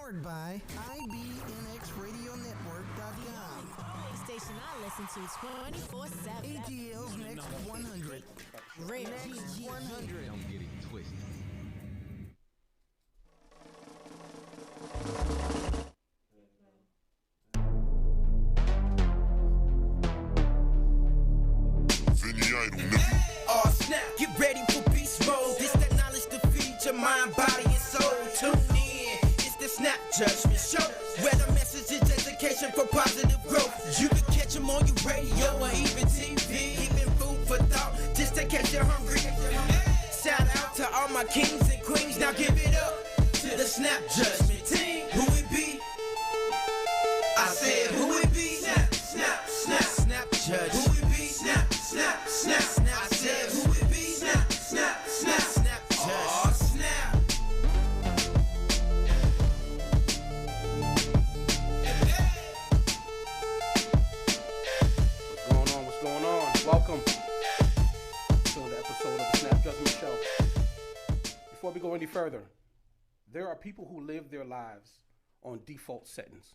Powered by IBNXRadioNetwork.com. Station I listen to 24/7. ATL's Next 100. Next 100. Don't get it twisted. Oh snap, get ready for beast mode. This that knowledge to feed your mind, body, and soul. Tune in, it's the Snap Judgment Show, where the message is education for positive growth. You can catch them on your radio or even TV. Even food for thought, just to catch you hungry. Shout out to all my kings and queens. Now give it up to the Snap Judgment team. Who it be? I said who it be? Snap, snap, snap, snap judge. Who it be? Snap, snap, snap, snap. I said who it be? Snap, snap, snap, snap judge. Oh snap. What's going on? Welcome to the episode of the Snap Judgment Show. Before we go any further, there are people who live their lives on default settings.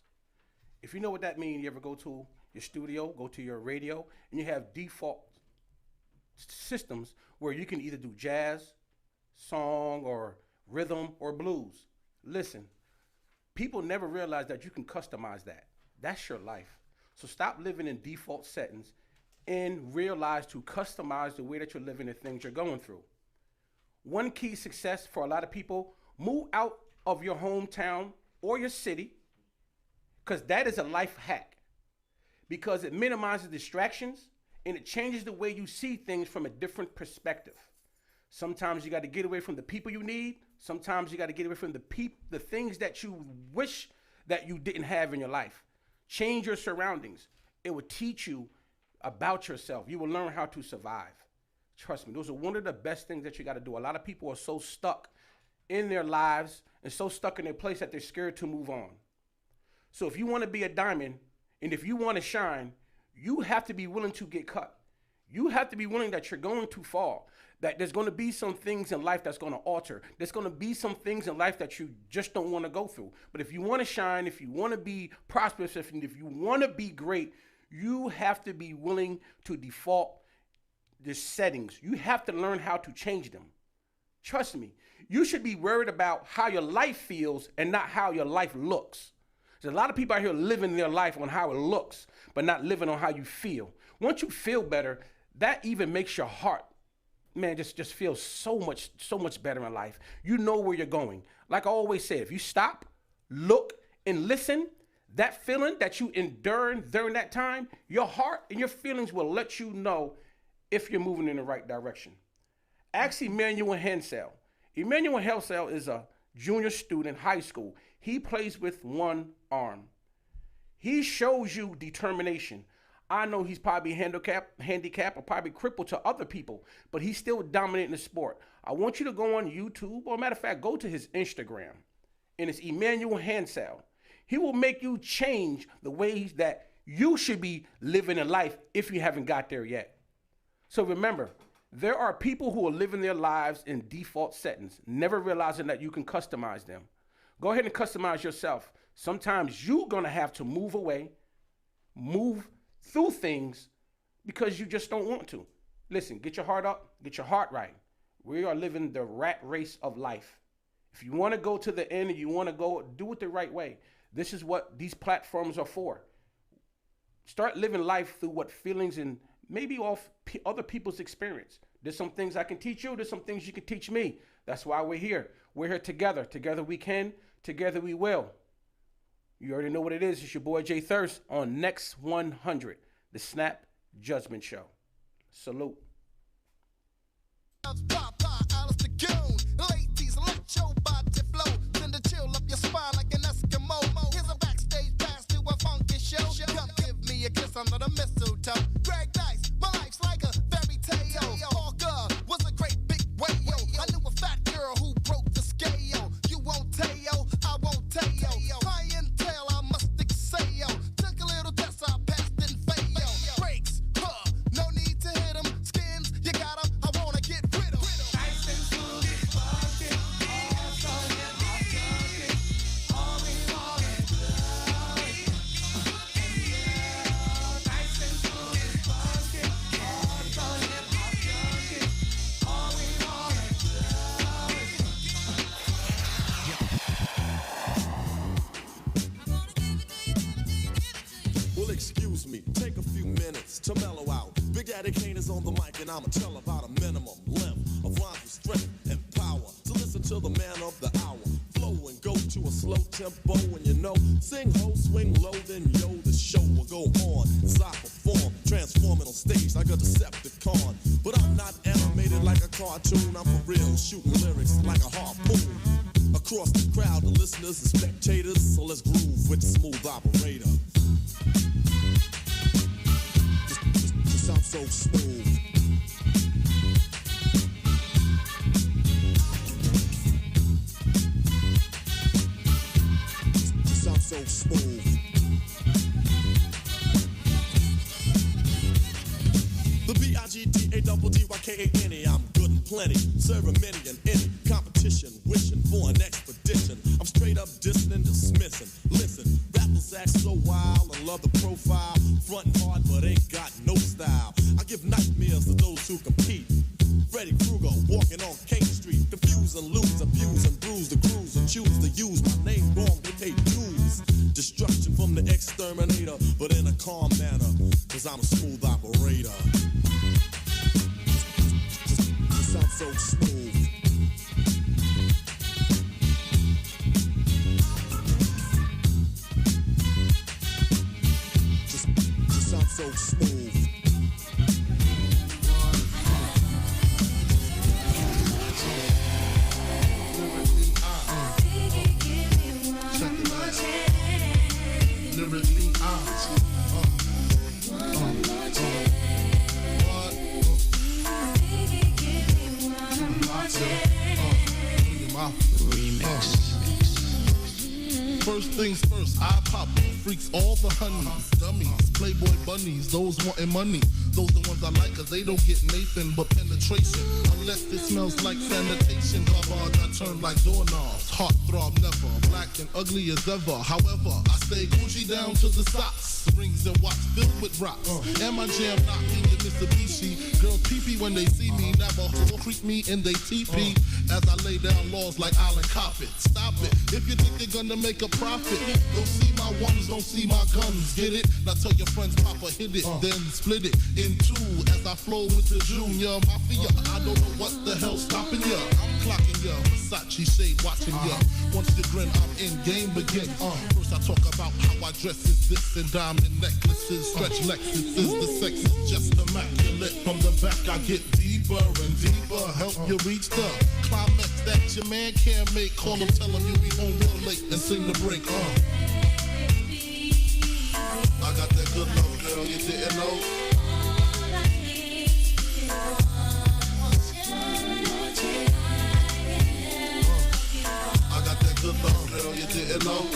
If you know what that means, you ever go to your studio, go to your radio, and you have default systems where you can either do jazz, song, or rhythm, or blues. Listen, people never realize that you can customize that. That's your life. So stop living in default settings and realize to customize the way that you're living the things you're going through. One key success for a lot of people, move out of your hometown or your city, because that is a life hack. Because it minimizes distractions and it changes the way you see things from a different perspective. Sometimes you got to get away from the people you need. Sometimes you got to get away from the things that you wish that you didn't have in your life. Change your surroundings. It will teach you about yourself. You will learn how to survive. Trust me, those are one of the best things that you got to do. A lot of people are so stuck in their lives and so stuck in their place that they're scared to move on. So if you want to be a diamond and if you want to shine, you have to be willing to get cut. You have to be willing that you're going to fall, that there's going to be some things in life that's going to alter. There's going to be some things in life that you just don't want to go through. But if you want to shine, if you want to be prosperous, if you want to be great, you have to be willing to default the settings. You have to learn how to change them. Trust me, you should be worried about how your life feels and not how your life looks. There's a lot of people out here living their life on how it looks, but not living on how you feel. Once you feel better, that even makes your heart, man, just feels so much better in life. You know where you're going. Like I always say, if you stop, look, and listen, that feeling that you endured during that time, your heart and your feelings will let you know if you're moving in the right direction. Ask Emmanuel Hensel. Emmanuel Hensel is a junior student in high school. He plays with one arm. He shows you determination. I know he's probably handicapped or probably crippled to other people, but he's still dominating the sport. I want you to go on YouTube, or matter of fact, go to his Instagram, and it's Emmanuel Hensel. He will make you change the ways that you should be living in life if you haven't got there yet. So remember, there are people who are living their lives in default settings, never realizing that you can customize them. Go ahead and customize yourself. Sometimes you're going to have to move away, move through things because you just don't want to. Listen, get your heart up, get your heart right. We are living the rat race of life. If you want to go to the end and you want to go, do it the right way. This is what these platforms are for. Start living life through what feelings and maybe off other people's experience. There's some things I can teach you. There's some things you can teach me. That's why we're here. We're here together. Together we can. Together we will. You already know what it is. It's your boy Jay Thirst on Next 100, the Snap Judgment Show. Salute. Ladies, let your body flow. Send a chill up your spine like an Eskimo. Here's a backstage pass to a funky show. Come give me a kiss under the mistletoe. Greg Nice, my life's like a fairy tale. Parker was a great big whale. I knew a fat girl who broke the scale. You won't tell, I won't tell. Clientele, I must excel. Took a little test, I passed and failed. Breaks, no need to hit 'em. Skins, you got 'em, I wanna get rid 'em. Nice and smooth, fucking, all so hip, all Well, excuse me, take a few minutes to mellow out. Big Daddy Kane is on the mic, and I'ma tell about a minimum length of rhymes with strength and power. So listen to the man of the hour. Flow and go to a slow tempo, and you know, sing ho, swing low, then yo, the show will go on. As I perform, transforming on stage like a Decepticon. But I'm not animated like a cartoon, I'm for real, shooting lyrics like a harpoon. Across the crowd, the listeners and spectators, so let's groove with the smooth operator. Just sound so smooth. Just sound so smooth. The B-I-G-D-A-double-D-Y-K-A-N-E, I'm good and plenty, serving many and any competition, wishing for an expedition. I'm straight up dissing and dismissing. Listen, rappers act so wild and love the profile, frontin' hard but ain't got no style. I give nightmares to those who compete. Freddy Krueger walking on King Street, confuse and lose, abuse and bruise the crews and choose to use my name wrong, they pay dues. Destruction from the exterminator, but in a calm manner, cause I'm a smooth operator. Just sound so smooth. Just sound so smooth. Lyrically, First things first, I pop freaks all the honeys, dummies, playboy bunnies, those wanting money. Those the ones I like cause they don't get Nathan but penetration. Unless it smells like sanitation, garbage I turn like doorknobs. Heartthrob never, black and ugly as ever. However, I stay Gucci down to the socks. Rings and watch filled with rocks. And my jam knocking in Mitsubishi. Girls pee-pee when they see me. Navajo creep me in they teepee. As I lay down laws like Island Coppet. Stop it, if you think you're gonna make a profit. Don't see my ones, don't see my guns. Get it? Now tell your friends Papa hit it, then split it in two. As I flow with the Junior Mafia. I don't know what the hell's stopping ya. I'm clocking ya, Versace shade watching ya. Once you grin, I'm in, game begin. First I talk about how I dress is this and diamond necklaces, stretch Lexus is the sex is just immaculate. From the back I get deeper and deeper, help you reach the climax that your man can't make. Call him, tell him you'll be home real late and sing the break. I got that good love, girl, you didn't know. I got that good love, girl, you didn't know.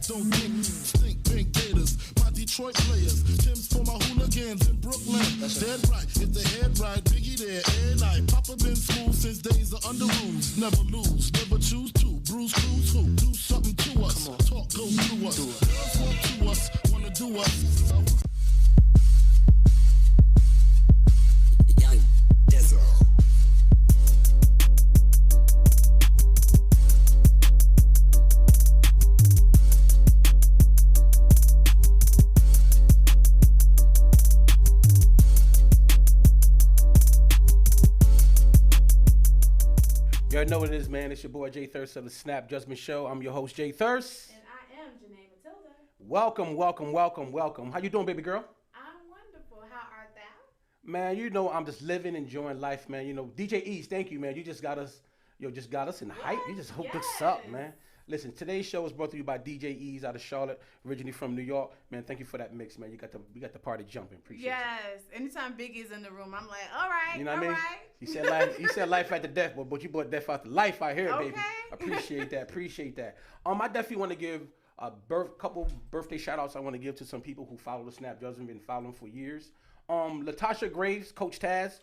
Don't think, stink, pink gators, my Detroit players, Tim's for my hooligans in Brooklyn. Dead right, if the head right, Biggie there, every night. Papa been smooth since days of under rules. Never lose, never choose to. Bruise, cruise, who? Do something to us. Talk goes through us. Girls want to us, wanna do us. Young Desert. You already know what it is, man. It's your boy Jay Thirst of the Snap Judgment Show. I'm your host, Jay Thirst. And I am Janae Matilda. Welcome, welcome, welcome, welcome. How you doing, baby girl? I'm wonderful. How art thou? Man, you know I'm just living, enjoying life, man. You know, DJ East, thank you, man. You just got us, in hype. You just hooked us up, man. Listen, today's show is brought to you by DJ Ease out of Charlotte, originally from New York. Man, thank you for that mix, man. We got the party jumping. Appreciate you. Yes. Anytime Biggie's in the room, I'm like, all right, You know what I mean? right. You said life after death, but you brought death after life out here, baby. Okay. Appreciate that. I definitely want to give a couple birthday shout outs I want to give to some people who follow the Snap Judgment, been following for years. Latasha Graves, Coach Taz,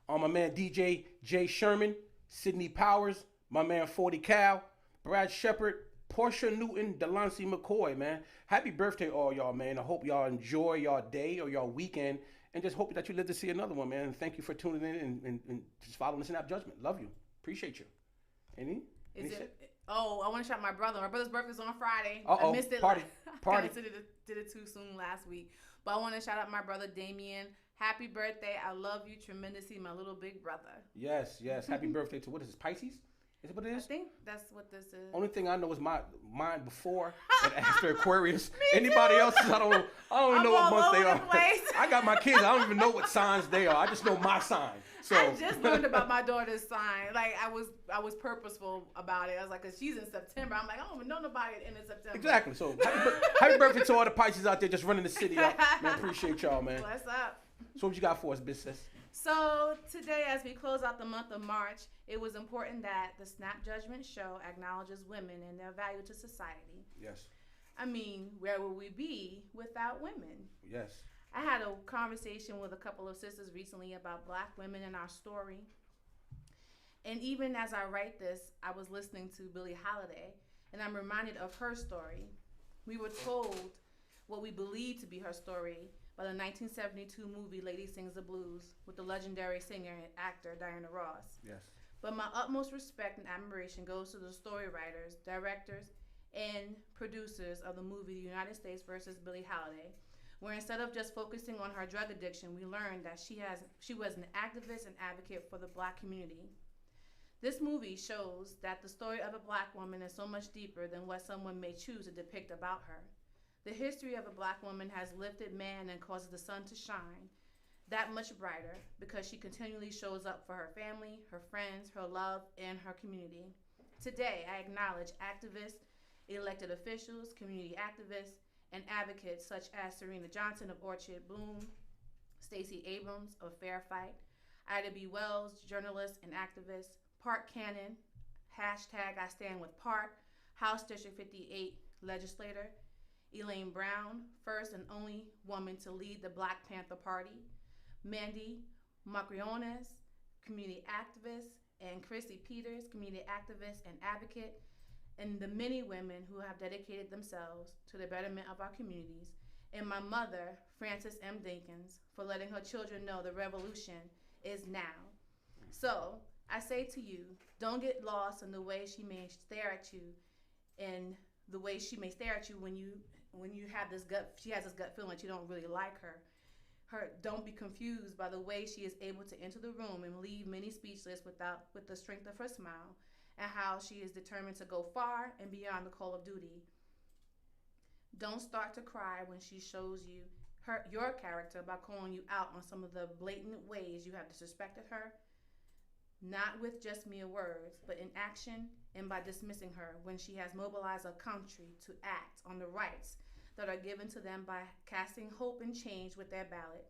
my man DJ Jay Sherman, Sydney Powers, my man 40 Cal, Brad Shepard, Portia Newton, Delancey McCoy, man. Happy birthday all y'all, man. I hope y'all enjoy y'all day or y'all weekend and just hope that you live to see another one, man. And thank you for tuning in and just following the Snap Judgment. Love you. Appreciate you. Any shit? Oh, I want to shout my brother. My brother's birthday's on Friday. Uh-oh. I missed it. Party. I did it too soon last week. But I want to shout out my brother Damien. Happy birthday. I love you tremendously, my little big brother. Yes. Happy birthday to, what is this, Pisces? Is it what it is? I think that's what this is. Only thing I know is mine before and after Aquarius. Anybody else's, I don't even know what month they are. I got my kids. I don't even know what signs they are. I just know my sign. So I just learned about my daughter's sign. Like I was purposeful about it. I was like, 'cause she's in September. I'm like, I don't even know nobody in September. Exactly. So happy birthday to all the Pisces out there just running the city up. Man, appreciate y'all, man. Bless up. So what you got for us, Biz Sis? So today, as we close out the month of March, it was important that the Snap Judgment Show acknowledges women and their value to society. Yes. I mean, where would we be without women? Yes. I had a conversation with a couple of sisters recently about Black women in our story. And even as I write this, I was listening to Billie Holiday, and I'm reminded of her story. We were told what we believe to be her story by the 1972 movie Lady Sings the Blues with the legendary singer and actor Diana Ross. Yes. But my utmost respect and admiration goes to the story writers, directors, and producers of the movie The United States versus Billie Holiday, where instead of just focusing on her drug addiction, we learned that she was an activist and advocate for the Black community. This movie shows that the story of a Black woman is so much deeper than what someone may choose to depict about her. The history of a Black woman has lifted man and causes the sun to shine that much brighter because she continually shows up for her family, her friends, her love, and her community. Today, I acknowledge activists, elected officials, community activists, and advocates such as Serena Johnson of Orchard Bloom, Stacey Abrams of Fair Fight, Ida B. Wells, journalist and activist, Park Cannon, hashtag I Stand With Park, House District 58 legislator, Elaine Brown, first and only woman to lead the Black Panther Party, Mandy Macriones, community activist, and Chrissy Peters, community activist and advocate, and the many women who have dedicated themselves to the betterment of our communities, and my mother, Frances M. Dinkins, for letting her children know the revolution is now. So, I say to you, don't get lost in the way she may stare at you, and the way she may stare at you when you have this gut, she has this gut feeling that you don't really like her. Don't be confused by the way she is able to enter the room and leave many speechless with the strength of her smile, and how she is determined to go far and beyond the call of duty. Don't start to cry when she shows you your character by calling you out on some of the blatant ways you have disrespected her, not with just mere words, but in action and by dismissing her when she has mobilized a country to act on the rights that are given to them by casting hope and change with their ballot.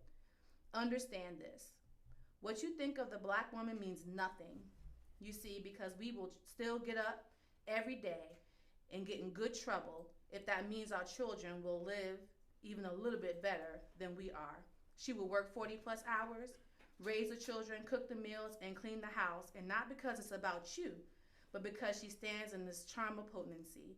Understand this. What you think of the Black woman means nothing. You see, because we will still get up every day and get in good trouble if that means our children will live even a little bit better than we are. She will work 40 plus hours, raise the children, cook the meals, and clean the house, and not because it's about you, but because she stands in this charm of potency,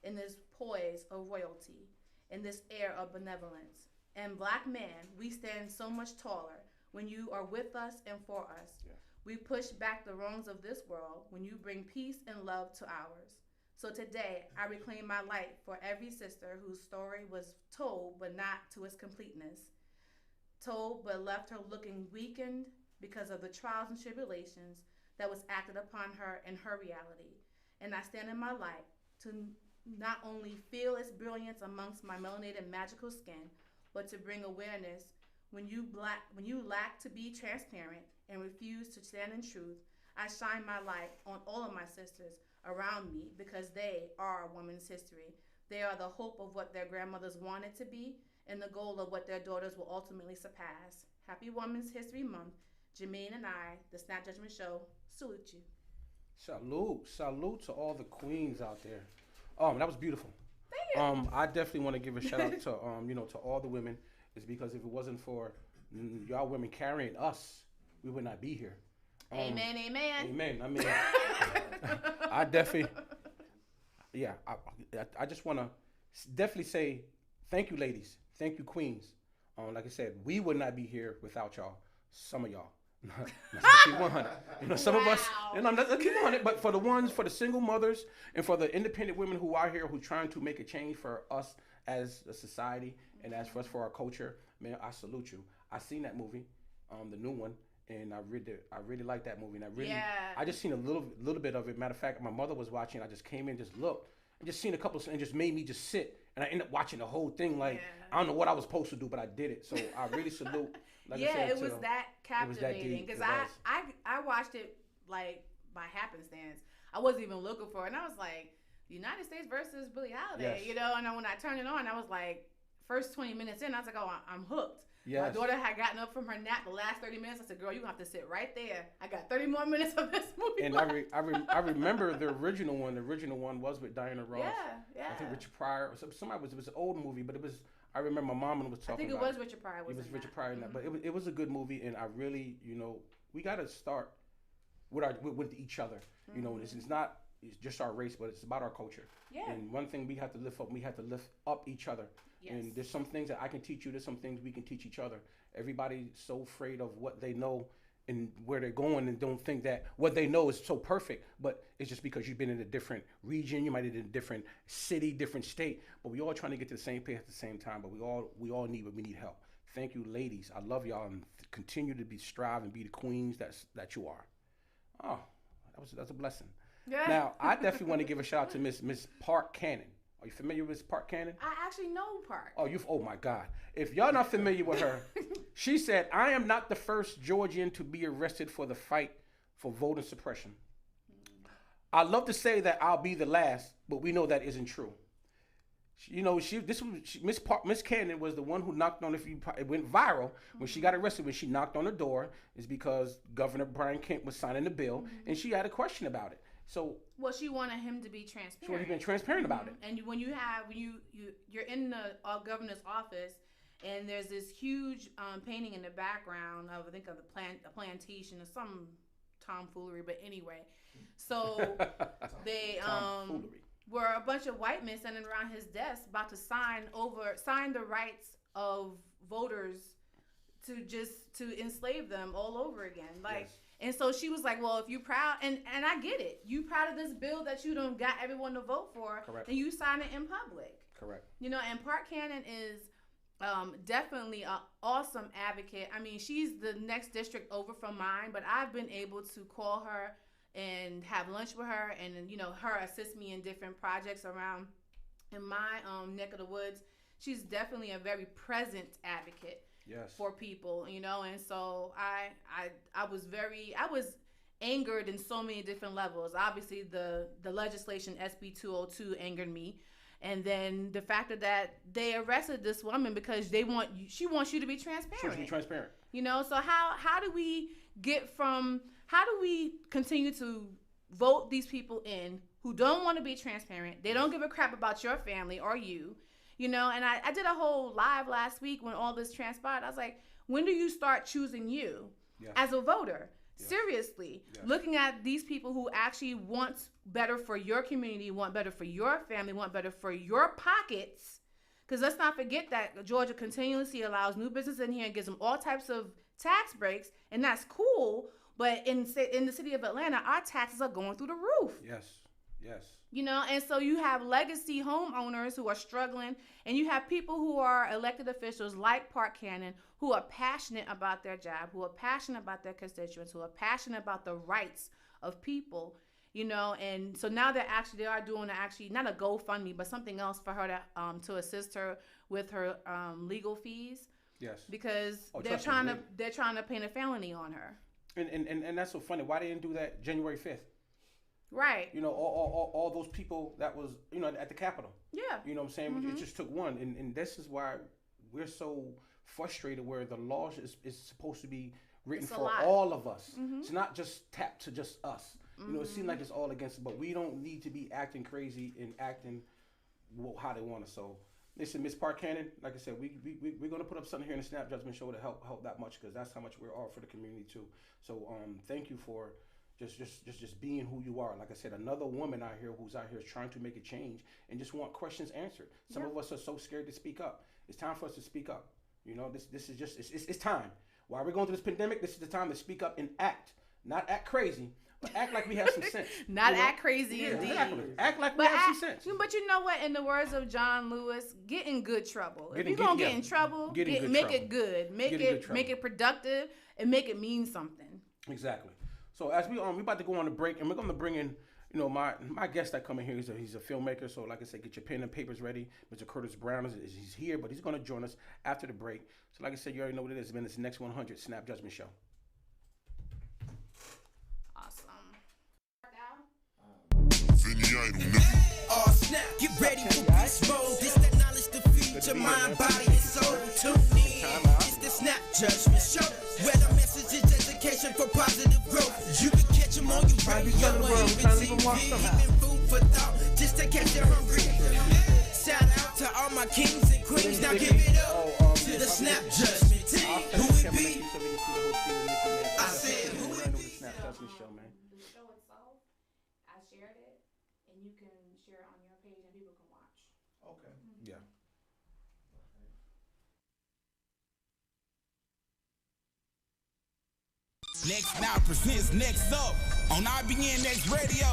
in this poise of royalty, in this air of benevolence. And Black men, we stand so much taller when you are with us and for us. Yeah. We push back the wrongs of this world when you bring peace and love to ours. So today, I reclaim my light for every sister whose story was told but not to its completeness. Told but left her looking weakened because of the trials and tribulations that was acted upon her in her reality. And I stand in my light to not only feel its brilliance amongst my melanated magical skin, but to bring awareness when you lack to be transparent and refuse to stand in truth. I shine my light on all of my sisters around me because they are a woman's history. They are the hope of what their grandmothers wanted to be and the goal of what their daughters will ultimately surpass. Happy Women's History Month. Jermaine and I, the Snap Judgment Show, salute you. Salute to all the queens out there. That was beautiful. Thank you. I definitely want to give a shout out to to all the women. It's because if it wasn't for y'all women carrying us, we would not be here. Amen. I mean, I definitely, I just want to definitely say thank you, ladies. Thank you, queens. Like I said, we would not be here without y'all. Some of y'all. Let's keep 100. You know, some of us. You know, let's keep 100. But for the single mothers, and for the independent women who are here, who trying to make a change for us as a society, and as for us for our culture, man, I salute you. I seen that movie, the new one, and I really like that movie. And I just seen a little bit of it. Matter of fact, my mother was watching. I just came in, just looked, and just seen a couple, and just made me just sit. And I ended up watching the whole thing. Like I don't know what I was supposed to do, but I did it. So I really salute. Like I said, it was that captivating because I watched it like by happenstance. I wasn't even looking for it, and I was like, the United States versus Billie Holiday, you know. And then when I turned it on, I was like, first 20 minutes in, I was like, oh, I'm hooked. Yes. My daughter had gotten up from her nap the last 30 minutes. I said, girl, you have to sit right there. I got 30 more minutes of this movie. And I remember the original one. The original one was with Diana Ross. Yeah. I think Richard Pryor. Somebody it was an old movie, but it was. I remember my mom was talking. I think it was Richard Pryor. It was Richard Pryor, but it was a good movie, and I really, you know, we got to start with each other. You know, it's just our race, but it's about our culture. Yeah. And one thing we have to lift up, each other. Yes. And there's some things that I can teach you. There's some things we can teach each other. Everybody's so afraid of what they know and where they're going, and don't think that what they know is so perfect. But it's just because you've been in a different region, you might have been in a different city, different state. But we all trying to get to the same place at the same time. But we all need help. Thank you, ladies. I love y'all, and continue to strive and be the queens that you are. Oh, that's a blessing. Yeah. Now, I definitely want to give a shout out to Miss Park Cannon. Are you familiar with Miss Park Cannon? I actually know Park. Oh my God. If y'all not familiar with her, she said, I am not the first Georgian to be arrested for the fight for voter suppression. I love to say that I'll be the last, but we know that isn't true. You know, Miss Cannon was the one who knocked on, it went viral when she got arrested, when she knocked on the door, is because Governor Brian Kemp was signing the bill, and she had a question about it. So, well, she wanted him to be transparent. She wanted him to be transparent about it. And when you're in the governor's office, and there's this huge painting in the background of, I think, of a plantation or some tomfoolery, but anyway, so they were a bunch of white men standing around his desk about to sign the rights of voters to enslave them all over again, like. Yes. And so she was like, well, if you proud, and I get it. You proud of this bill that you done got everyone to vote for. Correct. And you sign it in public. Correct. You know, and Park Cannon is definitely an awesome advocate. I mean, she's the next district over from mine, but I've been able to call her and have lunch with her, and, you know, her assist me in different projects around in my neck of the woods. She's definitely a very present advocate. Yes. For people, you know, and so I was angered in so many different levels. Obviously, the legislation SB 202 angered me, and then the fact that they arrested this woman because she wants you to be transparent. She wants to be transparent. You know, so how do we continue to vote these people in who don't want to be transparent? They don't give a crap about your family or you. You know, and I did a whole live last week when all this transpired. I was like, when do you start choosing you as a voter? Yes. Seriously, looking at these people who actually want better for your community, want better for your family, want better for your pockets. Because let's not forget that Georgia continuously allows new business in here and gives them all types of tax breaks, and that's cool. But in the city of Atlanta, our taxes are going through the roof. Yes. You know, and so you have legacy homeowners who are struggling, and you have people who are elected officials like Park Cannon who are passionate about their job, who are passionate about their constituents, who are passionate about the rights of people, you know. And so now they are doing not a GoFundMe, but something else for her to assist her with her legal fees. Yes. Because they're trying to paint a felony on her. And that's so funny. Why they didn't do that January 5th? Right. You know, all those people that was, you know, at the Capitol. Yeah. You know what I'm saying? Mm-hmm. It just took one. And this is why we're so frustrated, where the law is supposed to be written for all of us. Mm-hmm. It's not just tapped to just us. Mm-hmm. You know, it seems like it's all against us, but we don't need to be acting crazy and acting how they want us. So, listen, Miss Park Cannon, like I said, we're going to put up something here in the Snap Judgment Show to help that much, because that's how much we're all for the community too. So, thank you for just being who you are. Like I said, another woman out here who's out here trying to make a change and just want questions answered. Some of us are so scared to speak up. It's time for us to speak up. You know, this is just it's time. While we're going through this pandemic, this is the time to speak up and act, not act crazy, but act like we have some sense. Not act crazy, indeed. Exactly. Act like we have some sense. But you know what? In the words of John Lewis, get in good trouble. If you're gonna get in trouble, make it good. Make it productive, and make it mean something. Exactly. So as we about to go on a break, and we're going to bring in, you know, my guest that come in here. He's a filmmaker. So like I said, get your pen and papers ready. Mr. Curtis Brown he's here, but he's going to join us after the break. So like I said, you already know what it is. Man, it's the next 100 Snap Judgment Show. Awesome. Oh snap, get ready for beast mode. This that knowledge to feed your mind, body, and soul. Tune in. It's the Snap Judgment Show, where the message is education for positive growth. You can catch them on your radio or even TV, even food for thought, just in case you're hungry. Shout out to all my kings and queens. Now give it up to the Snap Judgment team. Who it be? I said who it be? The show itself, I shared it, and you can share it on your page, and people can watch. Okay. Yeah. Next Now presents Next Up on IBN Next Radio.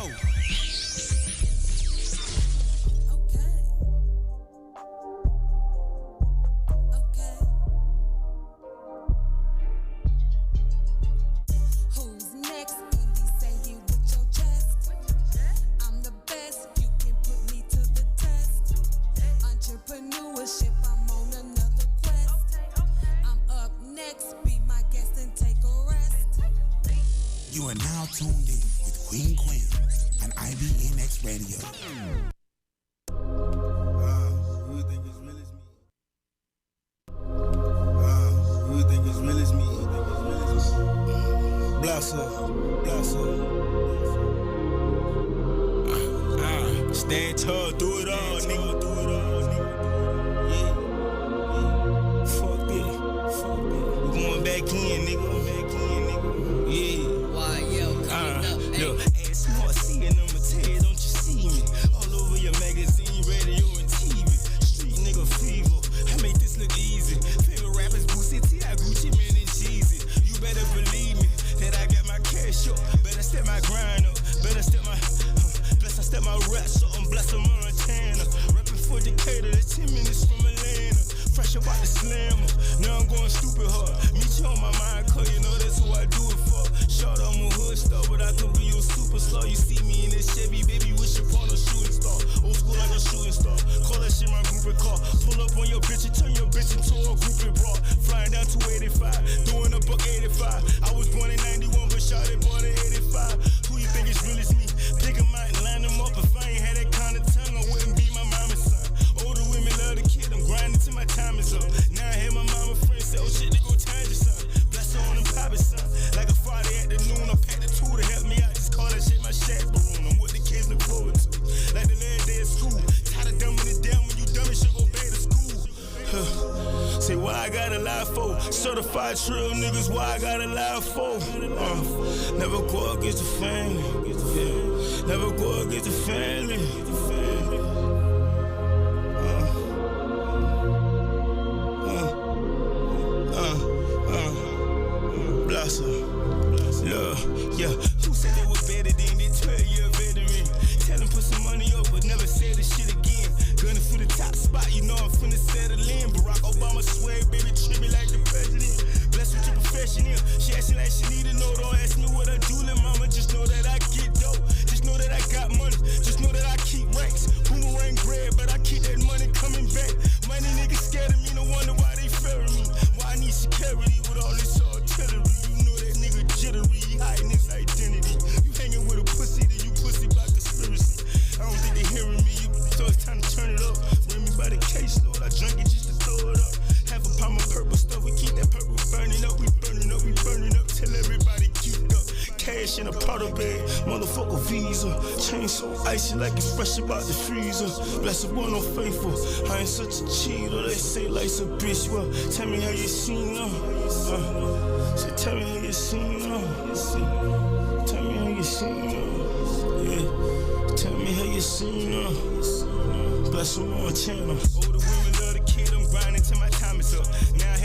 Who's next? When we say it with your chest. I'm the best, you can put me to the test. Entrepreneurship, I'm on another quest. I'm up next, be my guest and take a rest. You are now tuned in with Queen on IBNX Radio. Who think it's real as me? Who think it's real as me? Bless her. Stand tall, do it all, nigga. Yeah. Fuck it. We going back in, nigga. Yeah. Look, ass more seeing them tell, don't you see me? All over your magazine, radio, and TV. Street nigga fever, I make this look easy. Favorite rappers, Boosie T, I Gucci, man, and Jeezy. You better believe me that I got my cash up. Better step my grind up. Better step my, bless I step my raps up. I'm blessed on Montana. Rapping for Decatur, that's 10 minutes from Atlanta. Fresh about the slammer, now I'm going stupid hard. Meet you on my mind, cause you know that's who I do it for. Short on my hood star, but I could be your superstar. You see me in this Chevy, baby, wish upon a shooting star. Old school like a shooting star. Call that shit my groupie car. Pull up on your bitch and turn your bitch into a groupie bra. Flying down 285, doing a buck 85. I was born in 91, but shot it born in 85. Who you think is real as me? Pick 'em out and line them up. If I ain't had that kind of tongue, I wouldn't be my mama's son. Older women love the kid, I'm grinding till my time is up. Now I hear my mama friends say, oh shit, they go change your son. Bless her on them poppin' son. Like a Friday afternoon, I packed the two to help me out. Just call that shit my chaperone. I'm what the kids look forward to. Like the last day of school. Tired of dumbing it down when you dumb it, should go back to school. Say why I gotta lie for? Certified trill niggas, why I gotta lie for? Never go against the family. Yeah. Never go against the family. Yeah, who said they were better than the 12-year veteran? Tell them put some money up, but never say the shit again. Gunning for the top spot, you know I'm finna settle in. Barack Obama swag, baby, treat me like the president. Blessed with your profession here. She asking like she need to know. Don't ask me what I do, little mama. Just know that I get dope. Just know that I got money. Just know that I keep ranks. Boomerang bread, but I keep that money coming back. Money niggas scared of me, no wonder why they fearing me. Why I need security with all this artillery? You know that nigga jittery, he hiding his identity. You hanging with a pussy, then you pussy by conspiracy. I don't think they hearing me, so it's time to turn it up. Bring me by the case, Lord, I drink it just to throw it up. Have a pound of purple stuff, we keep that purple burning up. We burning up, till everybody keep up. Cash in a powder bag, motherfucker visa. Chain so icy like it's fresh about the freezer. Blessed one no faithful, I ain't such a cheater. They say life's a bitch, well, tell me how you seen her. Say tell me how you seen her. Tell me how you seen her. Yeah, tell me how you seen her. Bless them on channel. Older women love the kid, I'm grinding till my time is up. Now I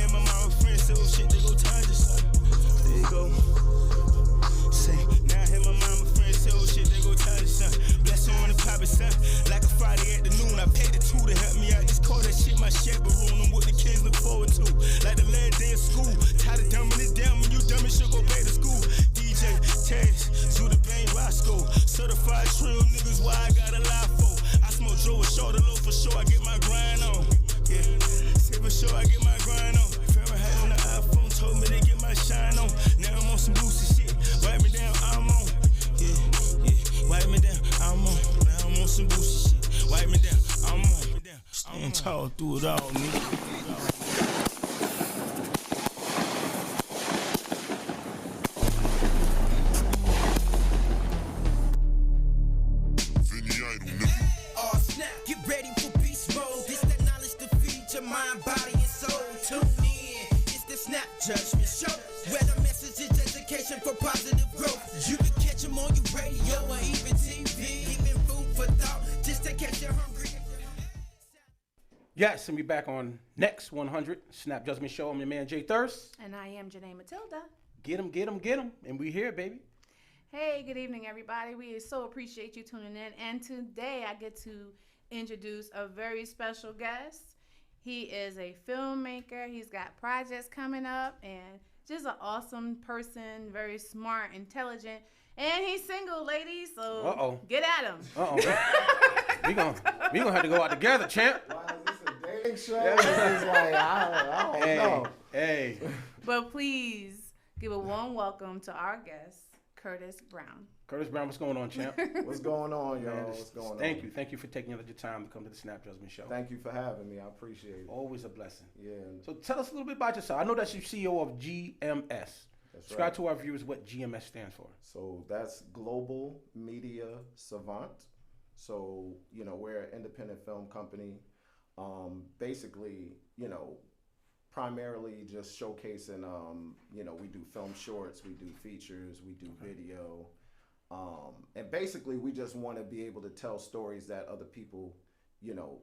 Certified trill niggas, why I got a lie for? I smoke Joe with short low for sure, I get my grind on. Yeah, say for sure, I get my grind on. Fahrenheit on the iPhone told me to get my shine on. Now I'm on some boosty shit. Wipe me down, I'm on. Yeah, yeah, wipe me down, I'm on. Now I'm on some boosty shit. Wipe me down, I'm on. Stand tall through it all, nigga. Judgment show where the message is education for positive growth. You can catch them on your radio or even TV, even food for thought, just to catch you hungry. Yes, and we back on next 100 Snap Judgment Show. I'm your man Jay Thirst. And I am Janae Matilda. Get 'em, get 'em, get 'em. And we here, baby. Hey, good evening, everybody. We so appreciate you tuning in. And today I get to introduce a very special guest. He is a filmmaker. He's got projects coming up and just an awesome person, very smart, intelligent. And he's single, ladies, so get at him. we gonna have to go out together, champ. Why is this a dating show? This is like, I don't know. Hey. But please give a warm welcome to our guest, Curtis Brown. Curtis Brown, what's going on, champ? What's going on, y'all? What's going on? Thank you for taking your time to come to the Snap Judgment Show. Thank you for having me. I appreciate it. Always a blessing. Yeah. So tell us a little bit about yourself. I know that you're CEO of GMS. Describe to our viewers what GMS stands for. So that's Global Media Savant. So, you know, we're an independent film company. Basically, you know, primarily just showcasing, you know, we do film shorts, we do features, we do video. And basically, we just want to be able to tell stories that other people, you know,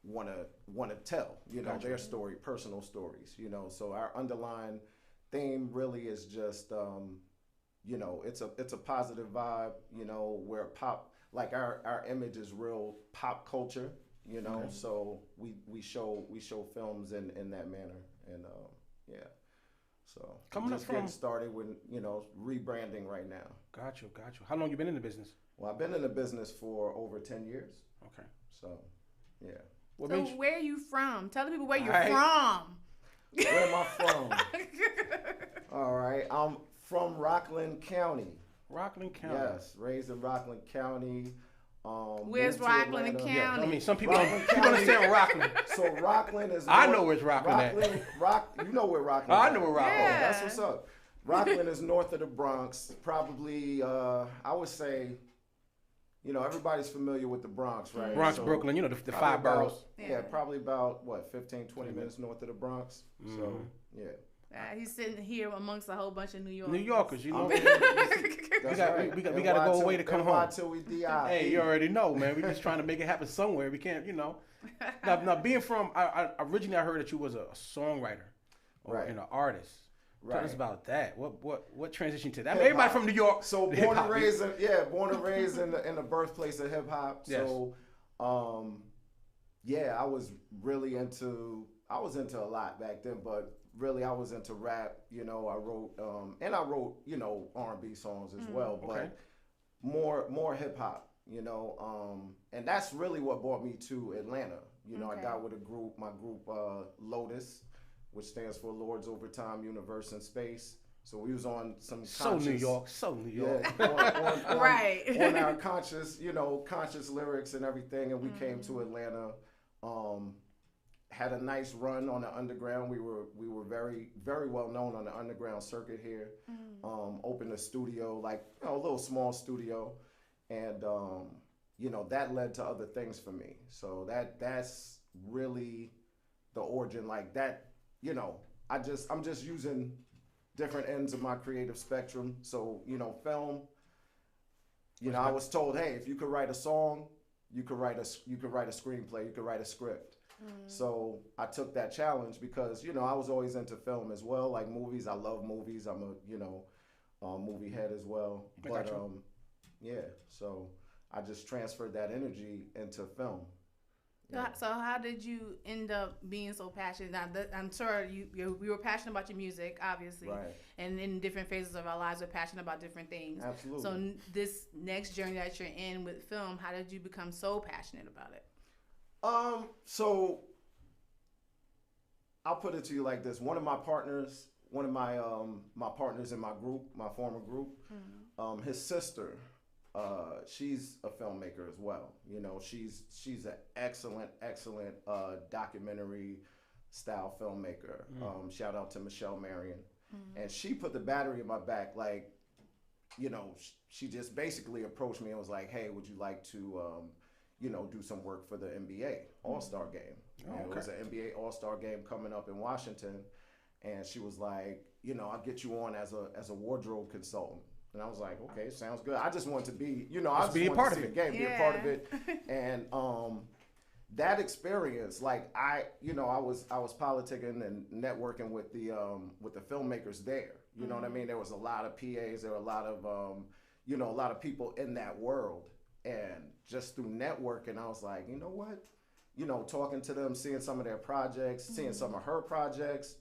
want to tell, you know, their story, personal stories, you know. So our underlying theme really is just, you know, it's a positive vibe, you know, where pop, like our image is real pop culture, you know. Okay. So we show films in that manner, and yeah. So coming just getting started with, you know, rebranding right now. Got you. How long you been in the business? Well, I've been in the business for over 10 years. Okay. So, yeah. Where are you from? Tell the people where you're from. Where am I from? All right. I'm from Rockland County. Rockland County. Yes, raised in Rockland County. Where's Rockland County? Yeah, I mean, some people understand Rockland. So Rockland is. I know where's Rockland at. You know where Rockland. I know where Rockland. Yeah. That's what's up. Rockland is north of the Bronx. Probably, I would say, you know, everybody's familiar with the Bronx, right? Bronx, so Brooklyn, you know, the five boroughs. Yeah, probably about, 15-20 minutes north of the Bronx. Mm-hmm. So, yeah. He's sitting here amongst a whole bunch of New Yorkers, you know. That's we got to go away to come home. Hey, you already know, man. We're just trying to make it happen somewhere. We can't, you know. Now being from, I originally I heard that you was a songwriter or an artist. Right. Tell us about that. What transitioned to that? I mean, everybody from New York. So born and raised in the birthplace of hip hop. Yes. So, yeah, I was really into a lot back then, but really I was into rap. You know, I wrote you know, R&B songs as well, but more hip hop. You know, and that's really what brought me to Atlanta. You know, I got with my group Lotus, which stands for Lords Over Time, Universe, and Space. So we was on some conscious... So New York. Yeah, right. On our conscious lyrics and everything, and we came to Atlanta, had a nice run on the underground. We were very, very well known on the underground circuit here. Opened a studio, like, you know, a little small studio, and you know, that led to other things for me. So that's really the origin, like that. You know, I'm just using different ends of my creative spectrum. So, you know, film, you know, I was told, hey, if you could write a song, you could write a screenplay, you could write a script. So I took that challenge because, you know, I was always into film as well, like movies. I love movies. I'm a, you know, movie head as well. But yeah, so I just transferred that energy into film. So how did you end up being so passionate? Now, I'm sure we were passionate about your music, obviously, Right. and in different phases of our lives, we're passionate about different things. Absolutely. So this next journey that you're in with film, how did you become so passionate about it? So I'll put it to you like this: one of my partners in my group, my former group, his sister. She's a filmmaker as well. You know, she's an excellent documentary style filmmaker. Shout out to Michelle Marion. And she put the battery in my back. Like, you know, she just basically approached me and was like, "Hey, would you like to, do some work for the NBA All-Star game?" Oh, okay. It was an NBA All-Star game coming up in Washington, and she was like, "I'll get you on as a wardrobe consultant." And I was like, okay, sounds good. I just wanted to be, I just be a wanted part to see of the it. game, be a part of it. And that experience, like I was politicking and networking with the filmmakers there. You know what I mean? There was a lot of PAs, there were a lot of a lot of people in that world. And just through networking, I was like, you know what? Talking to them, seeing some of their projects, seeing some of her projects,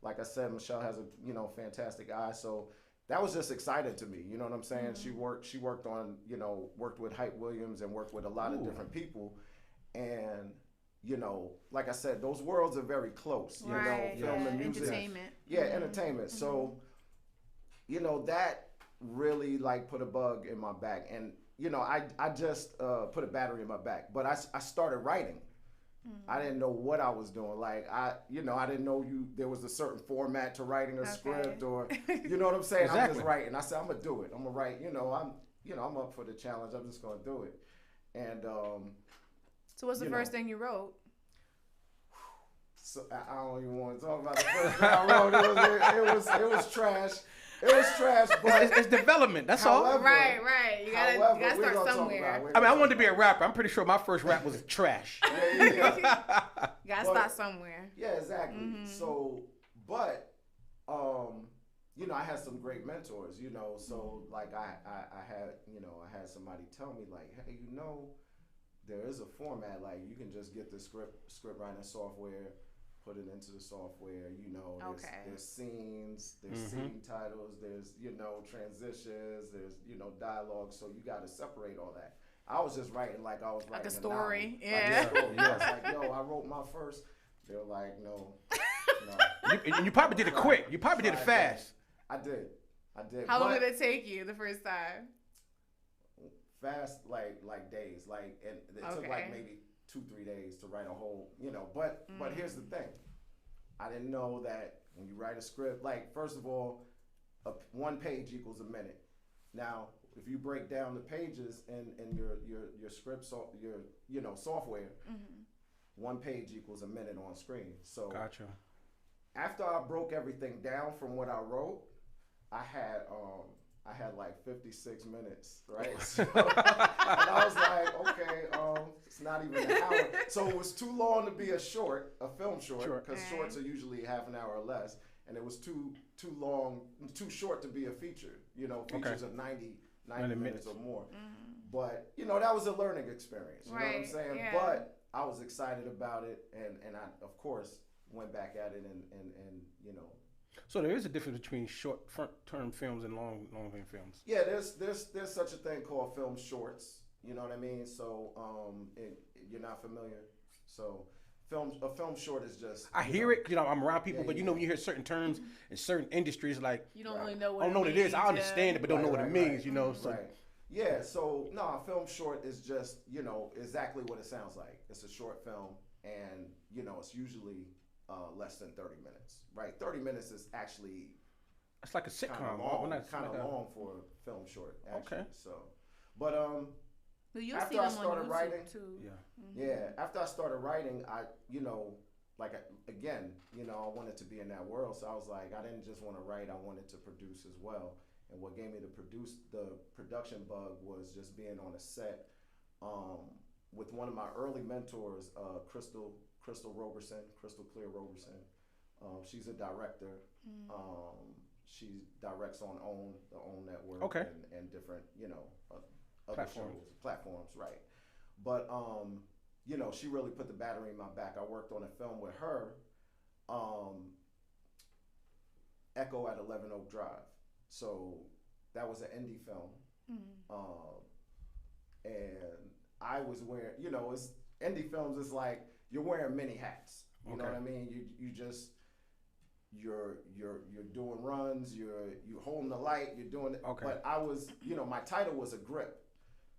like I said, Michelle has a, fantastic eye. So that was just exciting to me. You know what I'm saying? She worked on, worked with Hype Williams and worked with a lot of different people. And, like I said, those worlds are very close, film and music. Entertainment. Yeah, entertainment. So, that really like put a bug in my back. And, I just put a battery in my back, but I started writing. I didn't know what I was doing. Like I didn't know there was a certain format to writing a script, or you know what I'm saying. Exactly. I'm just writing. I said I'm gonna do it. I'm gonna write. I'm up for the challenge. I'm just gonna do it. And so what's the first thing you wrote? So I don't even want to talk about the first thing I wrote. It was trash. It was trash, but it's development. That's all. Right. You gotta start somewhere. I wanted to be a rapper. I'm pretty sure my first rap was trash. Yeah. You gotta start somewhere. Yeah, exactly. So, but I had some great mentors. So like I had somebody tell me like, hey, there is a format. Like you can just get the script writing software, put it into the software, there's scenes, there's scene titles, there's, transitions, there's, dialogue. So you got to separate all that. I was just writing like I was writing like a story. Novel, yeah. Like a story. I was like, I wrote my first. They were like, no. You probably did it quick. You probably did it fast. I did. How long did it take you the first time? Fast, like days. And it took like maybe 2-3 days to write a whole, but here's the thing. I didn't know that when you write a script, like first of all, one page equals a minute. Now, if you break down the pages in your script, your software, one page equals a minute on screen. So gotcha. After I broke everything down from what I wrote, I had like 56 minutes, right? So, and I was like, okay, it's not even an hour. So it was too long to be a film short, because shorts are usually half an hour or less. And it was too short to be a feature. Features of 90 minutes or more. But, that was a learning experience. You know what I'm saying? Yeah. But I was excited about it. And I, of course, went back at it and. So there is a difference between short-term films and long-term films. Yeah, there's such a thing called film shorts. You know what I mean? So you're not familiar. So a film short is just. I hear it. I'm around people, but when you hear certain terms in certain industries, like you don't really know what. I don't know what it is. I understand it, but don't know what it means. So. Right. Yeah. So a film short is just exactly what it sounds like. It's a short film, and it's usually. Less than 30 minutes, right? 30 minutes is actually. It's like a sitcom. Kind of long for a film short, actually. Okay. So, but after I started writing, too. After I started writing, I wanted to be in that world. So I was like, I didn't just want to write; I wanted to produce as well. And what gave me the production bug was just being on a set with one of my early mentors, Crystal Clear Roberson. She's a director. She directs on the OWN network and different, other platforms, right? But you know, she really put the battery in my back. I worked on a film with her, Echo at 11 Oak Drive. So that was an indie film. And I was wearing, you know, it's indie films is like you're wearing many hats. You know what I mean? You just you're doing runs, you're holding the light, you're doing it. But I was, you know, my title was a grip.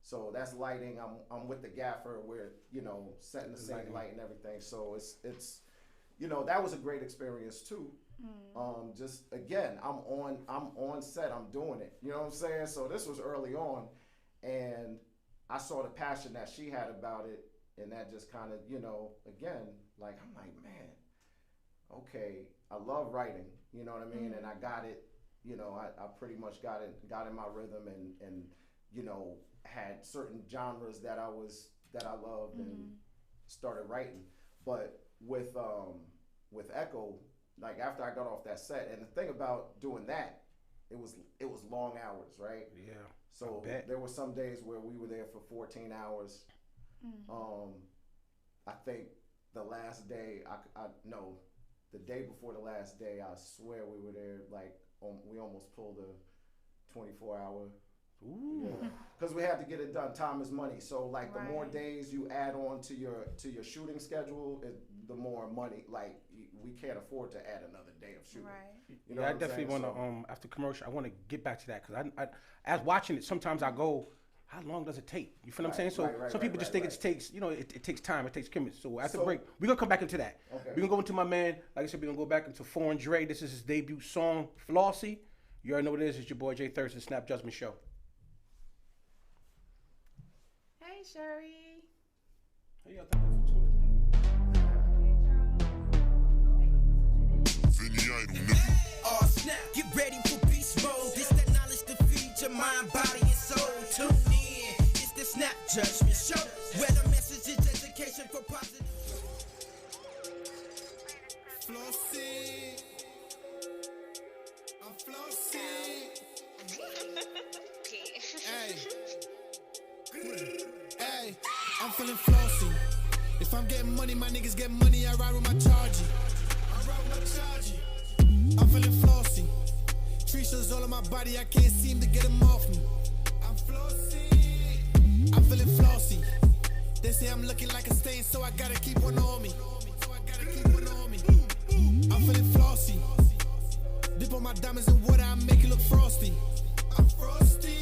So that's lighting. I'm with the gaffer. We're, you know, setting the same light and everything. So it's you know, that was a great experience too. Just again, I'm on set. I'm doing it. You know what I'm saying? So this was early on, and I saw the passion that she had about it, and that just kind of, you know, again, like I'm like, man, okay, I love writing. You know what I mean? And I got it. You know, I pretty much got in my rhythm, and you know, had certain genres that I loved and started writing. But with Echo, like after I got off that set, and the thing about doing that, it was long hours, right? Yeah. So there were some days where we were there for 14 hours. I think the last day, the day before the last day, I swear we were there like we almost pulled a 24-hour. Ooh. Because we had to get it done. Time is money. So like the more days you add on to your shooting schedule, the more money. Like we can't afford to add another day of shooting. Right. You know I definitely want to after commercial. I want to get back to that because I as watching it, sometimes I go, how long does it take? You feel what I'm saying? So some people just think it takes, you know, it takes time, it takes chemistry. So after break, we're gonna come back into that. Okay. We're gonna go into my man. Like I said, we're gonna go back into Foreign Dre. This is his debut song, Flossy. You already know what it is. It's your boy Jay Thirst, the Snap Judgment Show. Hey, Sherry. Hey, y'all, thank you for tuning in. Oh, snap, get ready for beast mode. This that knowledge to feed your mind, body, and soul. Tune in. It's the Snap Judgment Show, where the message is education for positive. Flossy. I'm flossy. Hey. Hey, I'm feeling flossy. If I'm getting money, my niggas get money. I ride with my chargy. I'm feeling flossy. Trees all on my body, I can't seem to get them off me. I'm flossy. I'm feeling flossy. They say I'm looking like a stain, so I gotta keep one on me. I'm feeling flossy. Dip on my diamonds in water, I make it look frosty. I'm frosty.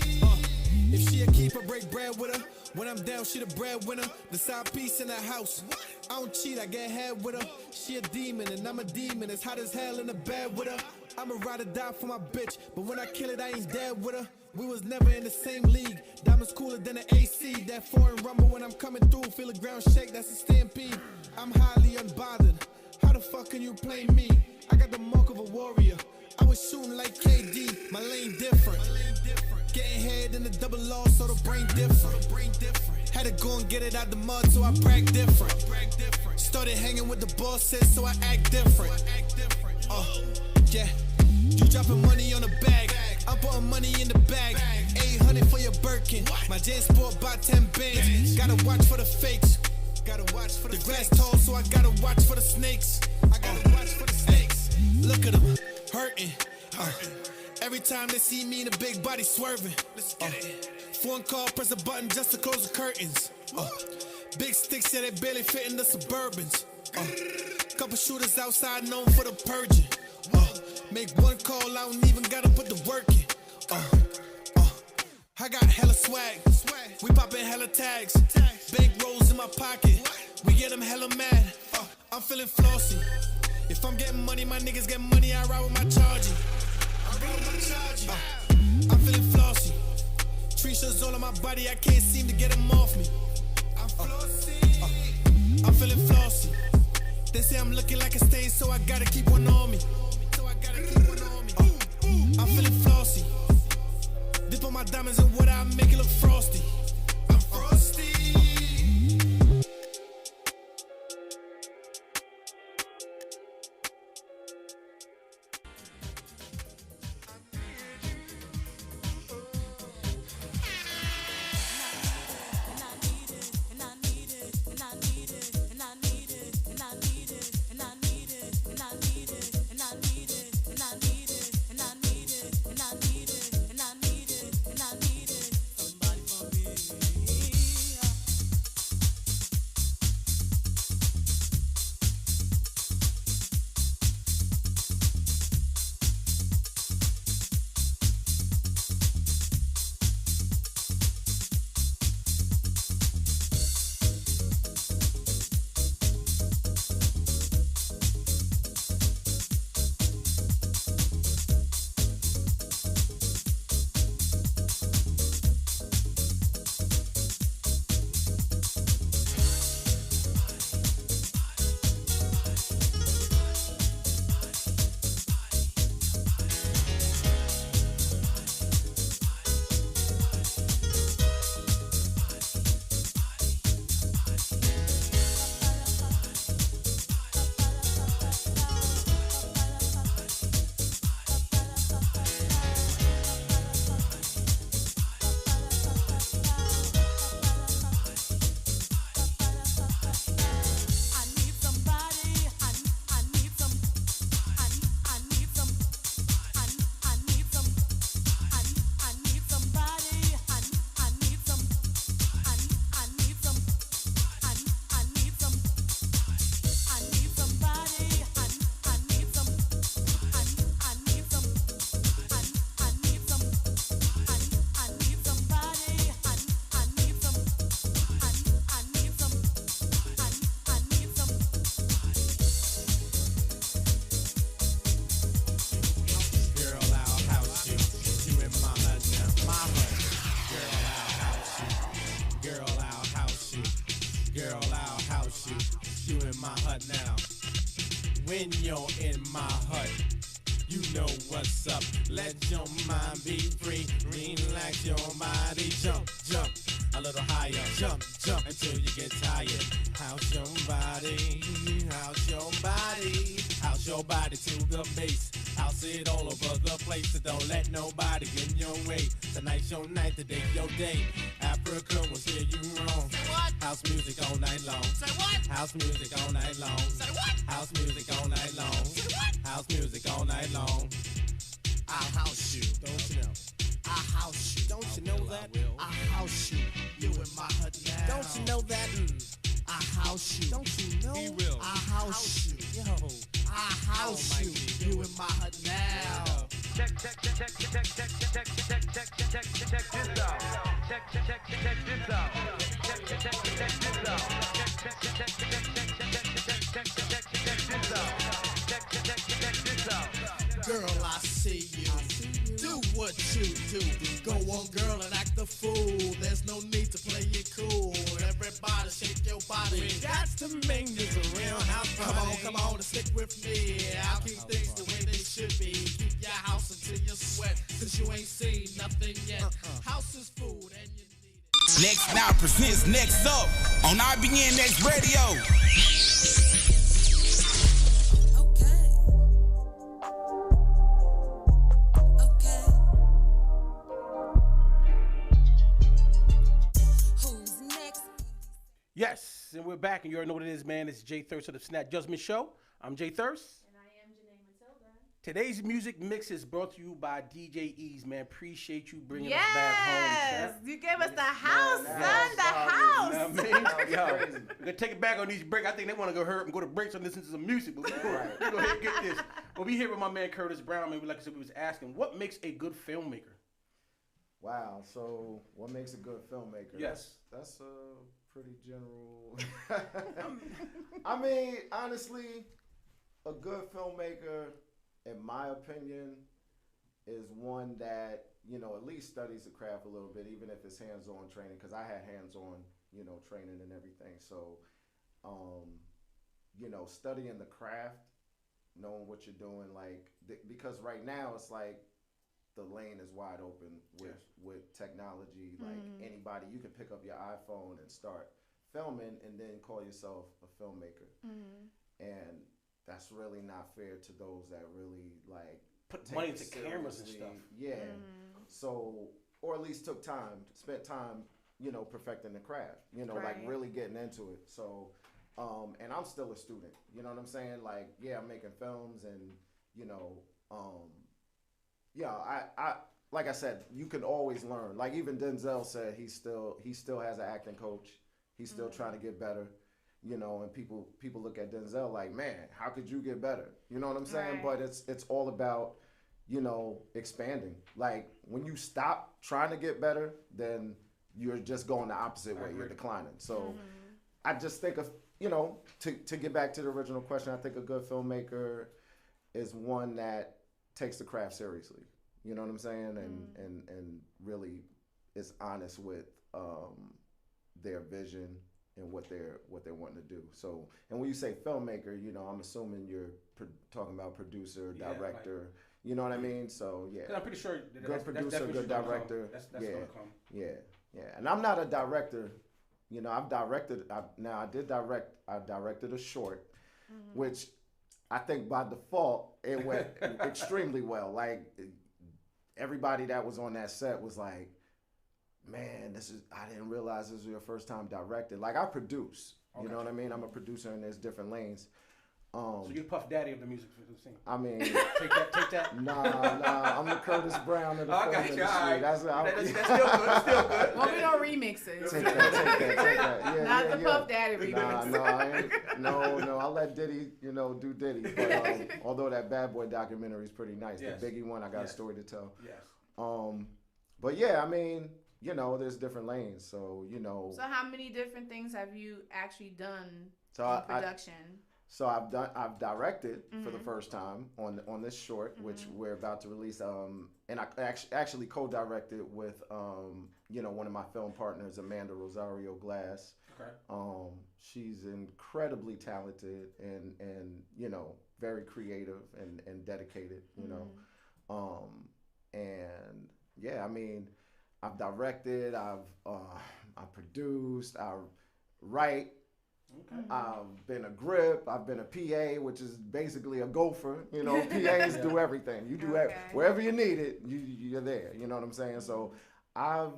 If she a keeper, break bread with her. When I'm down, she the breadwinner. The side piece in the house. I don't cheat, I get head with her. She a demon and I'm a demon. It's hot as hell in the bed with her. I'ma ride or die for my bitch, but when I kill it, I ain't dead with her. We was never in the same league. Diamonds cooler than an AC. That foreign rumble when I'm coming through. Feel the ground shake, that's a stampede. I'm highly unbothered. How the fuck can you play me? I got the mark of a warrior. I was shooting like KD, my lane different. Getting head in the double law, so the brain different. Had to go and get it out the mud, so I brag different. Started hanging with the bosses, so I act different. Yeah, you dropping money on the bag, I'm putting money in the bag. 800 for your Birkin, my Jan Sport by 10 bands. Gotta watch for the fakes. The glass tall, so I gotta watch for the snakes. Look at them, hurting. Every time they see me in a big body swerving. Phone call, press a button just to close the curtains. Big sticks, yeah, they barely fit in the Suburbans. Couple shooters outside known for the purging. Make one call, I don't even gotta put the work in. I got hella swag, we poppin' hella tags. Bank rolls in my pocket, we get them hella mad. I'm feeling flossy. If I'm getting money, my niggas get money, I ride with my chargy. I'm feeling flossy. Trees all on my body, I can't seem to get them off me. I'm flossy. I'm feeling flossy. They say I'm looking like a stain, so I gotta keep one on me. I'm feeling flossy. Dip on my diamonds in water, I make it look frosty. I'm frosty. And I need it. Girl, I'll house you. Girl, I'll house you. You in my hut now. When you're in my hut, you know what's up. Let your mind be free. Relax your body. Jump, jump a little higher. Jump, jump until you get tired. House your body. House your body. House your body to the base. House it all over the place. So don't let nobody get in your way. Tonight's your night, today's your day. Africa will steer you wrong. Say what? House music all night long. Say what? House music all night long. Say what? House music all night long. Say what? House music all night long. I'll house you. Don't you know? I'll house you. Don't you know that? I'll house you. You in my hut now. Don't you know that? I'll house you. Don't you know? He will. I'll house you. Yo. I'll house you. You in my hut now. Check this out. Check this out. Check this out. Check this out. Check this out. Girl, I see you. Do what you do. Go on, girl, and act the fool. There's no need to play it cool. Everybody shake your body. We got to make this a real house party. Come on, and stick with me. I'll keep things the way they should be. Keep your house until you sweat, cause you ain't seen nothing yet. House is food and you need it. Next Now presents Next Up on IBN Next Radio. Yes, and we're back, and you already know what it is, man. It's Jay Thirst of the S.N.A.P Judgment Show. I'm Jay Thirst. And I am Janae Matilda. Today's music mix is brought to you by DJ Ease, man. Appreciate you bringing us back home, champ. You gave us the house, son, the house. You know what I mean? Yo, we're going to take it back on these breaks. I think they want to go hurt and go to breaks and listen to some music, but we're going to go ahead and get this. Well, we here with my man Curtis Brown, man. Like I said, we was asking, what makes a good filmmaker? Wow, so what makes a good filmmaker? Yes. That's pretty general. I mean, honestly, a good filmmaker, in my opinion, is one that, you know, at least studies the craft a little bit, even if it's hands-on training, because I had hands-on, you know, training and everything. So, you know, studying the craft, knowing what you're doing, like, because right now it's like, the lane is wide open with technology. Like anybody, you can pick up your iPhone and start filming and then call yourself a filmmaker. And that's really not fair to those that really like put money into cameras and stuff. Yeah. So, or at least spent time, you know, perfecting the craft, you know, like really getting into it. So, and I'm still a student, you know what I'm saying? Like, yeah, I'm making films and, you know, yeah, I like I said, you can always learn. Like even Denzel said, he still has an acting coach. He's still trying to get better, you know. And people look at Denzel like, man, how could you get better? You know what I'm saying? But it's all about, you know, expanding. Like when you stop trying to get better, then you're just going the opposite way. You're declining. So I just think of, you know, to get back to the original question, I think a good filmmaker is one that takes the craft seriously, you know what I'm saying, and really is honest with their vision and what they're wanting to do. So, and when you say filmmaker, you know, I'm assuming you're talking about producer, director, you know what I mean. So yeah, I'm pretty sure good producer, good director. That's gonna come. Yeah. And I'm not a director. You know, I directed a short, which I think by default, it went extremely well. Like, everybody that was on that set was like, man, I didn't realize this was your first time directing. Like, I produce, you know what I mean? I'm a producer and there's different lanes. So you're Puff Daddy of the music for the scene. I mean, take that. Nah, I'm the Curtis Brown of the film industry. Right. That's still good. That's still good. Well, we don't remixes. Take that. Yeah, Not the Puff Daddy remix. No, I'll let Diddy, you know, do Diddy. But although that Bad Boy documentary is pretty nice, the Biggie one, I got a story to tell. Yes. But yeah, I mean, you know, there's different lanes, so you know. So how many different things have you actually done in production? So I've directed for the first time on this short, which we're about to release. And I actually co-directed with one of my film partners, Amanda Rosario Glass. Okay. She's incredibly talented and very creative and dedicated, and yeah, I mean, I've directed, I've produced, I write. Okay. I've been a grip. I've been a PA, which is basically a gopher. PAs do everything. You do wherever you need it, you're there. You know what I'm saying? So I've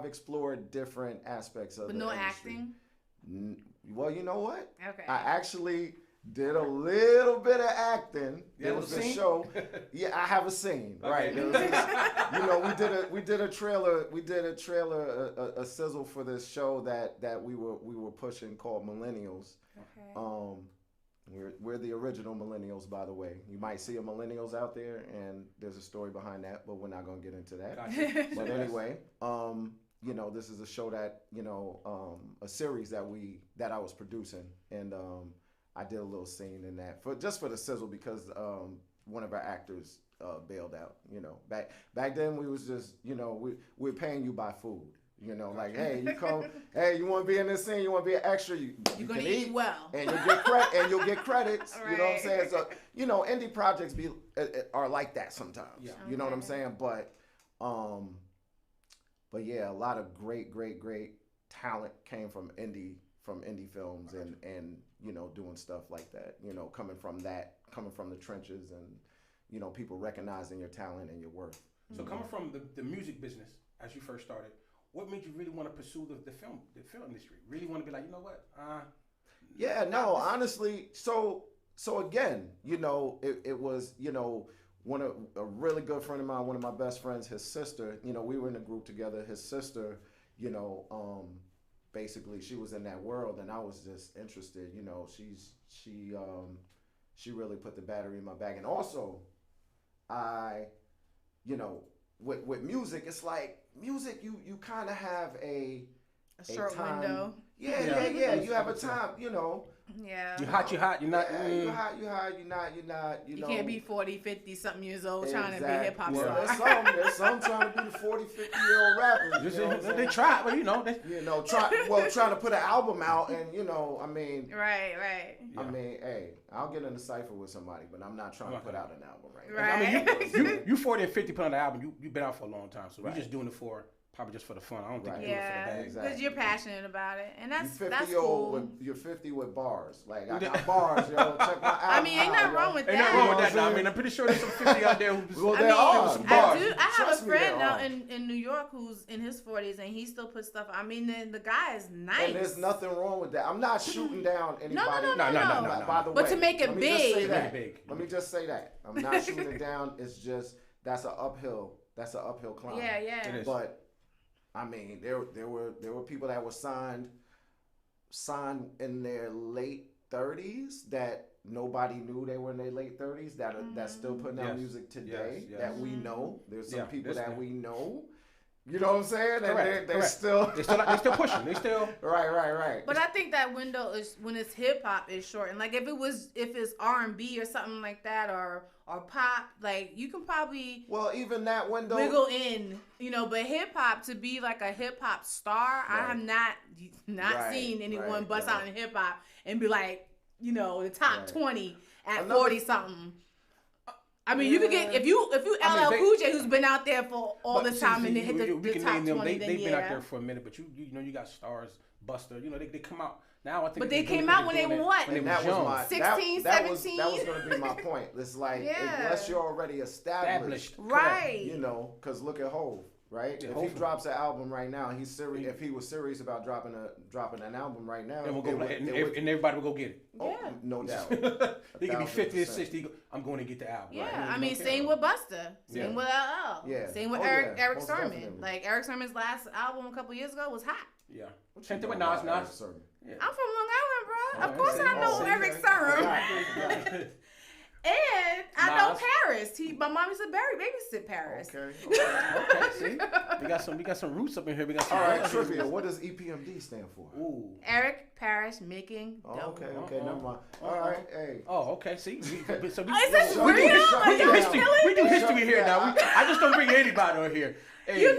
explored different aspects of but the no industry. acting. Well, you know what? Okay. I actually did a little bit of acting. There was a scene? show. Yeah, I have a scene. Okay. Right. There was we did a trailer. We did a trailer, a sizzle for this show that we were pushing called Millennials. Okay. We're the original Millennials, by the way. You might see a Millennials out there, and there's a story behind that, but we're not gonna get into that. Gotcha. But anyway, this is a show that a series that I was producing, and I did a little scene in that for the sizzle because one of our actors bailed out. Back then we was just we're paying you by food. Like, hey, you come, hey, you want to be in this scene, you want to be an extra, you gonna can eat well, and you'll get credits. Right. You know what I'm saying? So indie projects are like that sometimes. Yeah. You know what I'm saying? But yeah, a lot of great talent came from indie films and doing stuff like that. Coming from the trenches and people recognizing your talent and your worth. So coming from the music business as you first started, what made you really want to pursue the film industry? Really want to be like, you know what? Yeah, no, honestly. So again, it was a really good friend of mine, one of my best friends, his sister. We were in a group together. His sister, basically she was in that world, and I was just interested. She really put the battery in my bag, and also, with music, it's like music. You kind of have a short time. window. Yeah. You have a time. Yeah. You hot, you're not. You hot, you're not. You can't be 40, 50 something years old trying to be a hip hop well, star. There's some trying to be the 40, 50-year-old rappers. They try, but trying to put an album out, and I mean. Right. I mean, hey, I'll get in a cipher with somebody, but I'm not trying to put out an album right now. I mean, you 40 and 50 put on the album. You've been out for a long time, so you're just doing it probably just for the fun. I don't think you're doing it for the bag. Because you're passionate about it, and that's cool. You're 50 with bars. Like, I got bars, check my album. I mean, ain't nothing wrong with that. Ain't nothing wrong with that. I mean, I'm pretty sure there's some 50 out there who's some bars. I have a friend out in New York who's in his 40s, and he still puts stuff. I mean, the guy is nice. And there's nothing wrong with that. I'm not shooting down anybody. No. By the way, but to make it big. Let me just say that. I'm not shooting it down. It's just that's an uphill climb. Yeah. But I mean, there were people that were signed in their late 30s that nobody knew they were in their late 30s that's still putting out music today that we know. There's some people that we know. You know what I'm saying? And they're still pushing. They still right. But I think that window is when it's hip hop is short. And like if it's R&B or something like that or pop, like you can probably even that window wiggle in, but hip hop to be like a hip hop star, I have not seen anyone bust out in hip hop and be like, the top 20 at 40 something. I mean, you could get if you LL Cool J, who's been out there for all this time and then hit the top 20. They've been out there for a minute, but you got stars, Buster. They come out now. I think. But they came out when they were what? 16, 17. That was going to be my point. It's like unless you're already established, right? Because look at Hov. Right, if he drops an album right now, he's serious. If he was serious about dropping an album right now, and everybody will go get it. Oh, no doubt. He could be 50 or 60. I'm going to get the album. Yeah, right? I mean, same with Busta, same with LL, same with Eric Sermon. Definitely. Like Eric Sermon's last album a couple years ago was hot. Yeah, same thing with Nas. I'm from Long Island, bro. Of course I know Eric Sermon. And I know Paris. My mom used to babysit Paris. Okay. See, we got some roots up in here. We got some. All right, trivia. What does EPMD stand for? Ooh. Eric Paris making. Okay, never mind. All right, hey. Oh, okay. See, is this real? We do history here now. I just don't bring anybody on here. Hey.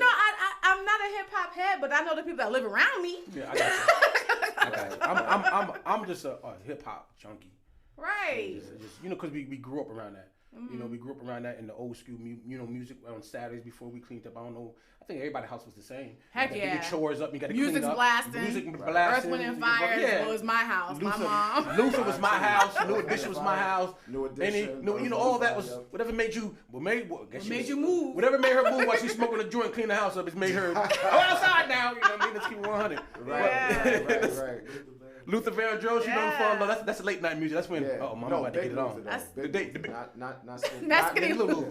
I not a hip hop head, but I know the people that live around me. Yeah, I got you. I got you. I'm just a hip hop junkie. Right. Just, because we grew up around that. We grew up around that in the old school, music on Saturdays before we cleaned up. I don't know. I think everybody's house was the same. Heck you yeah. Get your chores up. You got to clean up. Music blasting. Earth, Wind, and Fire was my house. My mom. Luther was my house. New Edition was my house. New Edition. All that was whatever made you. What made you move. Whatever made her move while she's smoking a joint, clean the house up. It's made her. Outside now. You know what I mean? Let's keep 100. Right. Luther Vandross, you know, fun. That's late night music. That's when mama about to get it on. That's not skinny Luther.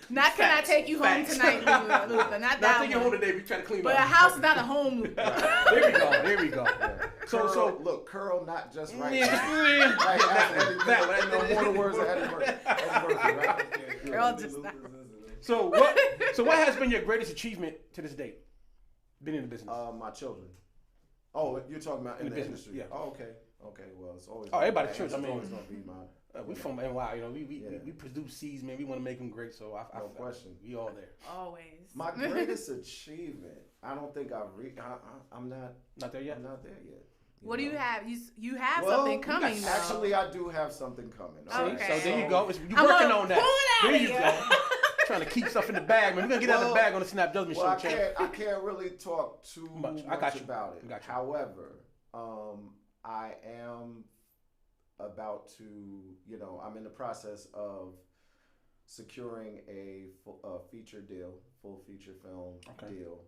Not can I take you home tonight, Luther. Not that one. Take you home today. We try to clean up. But a house is not a home, Luther. There we go. So look, curl not just right. More the words of Eddie Murphy. Curl just not. So what has been your greatest achievement to this date? Been in the business. My children. Oh, you're talking about in the business, industry? yeah. Oh, okay. Well, it's always. Everybody church. I mean, always gonna be my. We from NY, we produce seeds, man. We want to make them great, so no question. We all there. Always. My greatest achievement. I don't think I've I'm not there yet. I'm not there yet. What do you have? You have something coming. Actually, I do have something coming. Okay. So there you go. You're working on that. There you go. Trying to keep stuff in the bag, man. We're gonna get out of the bag on the Snap Judgment Show. I can't really talk too much about it. However, I am about to, I'm in the process of securing a feature deal, full feature film deal.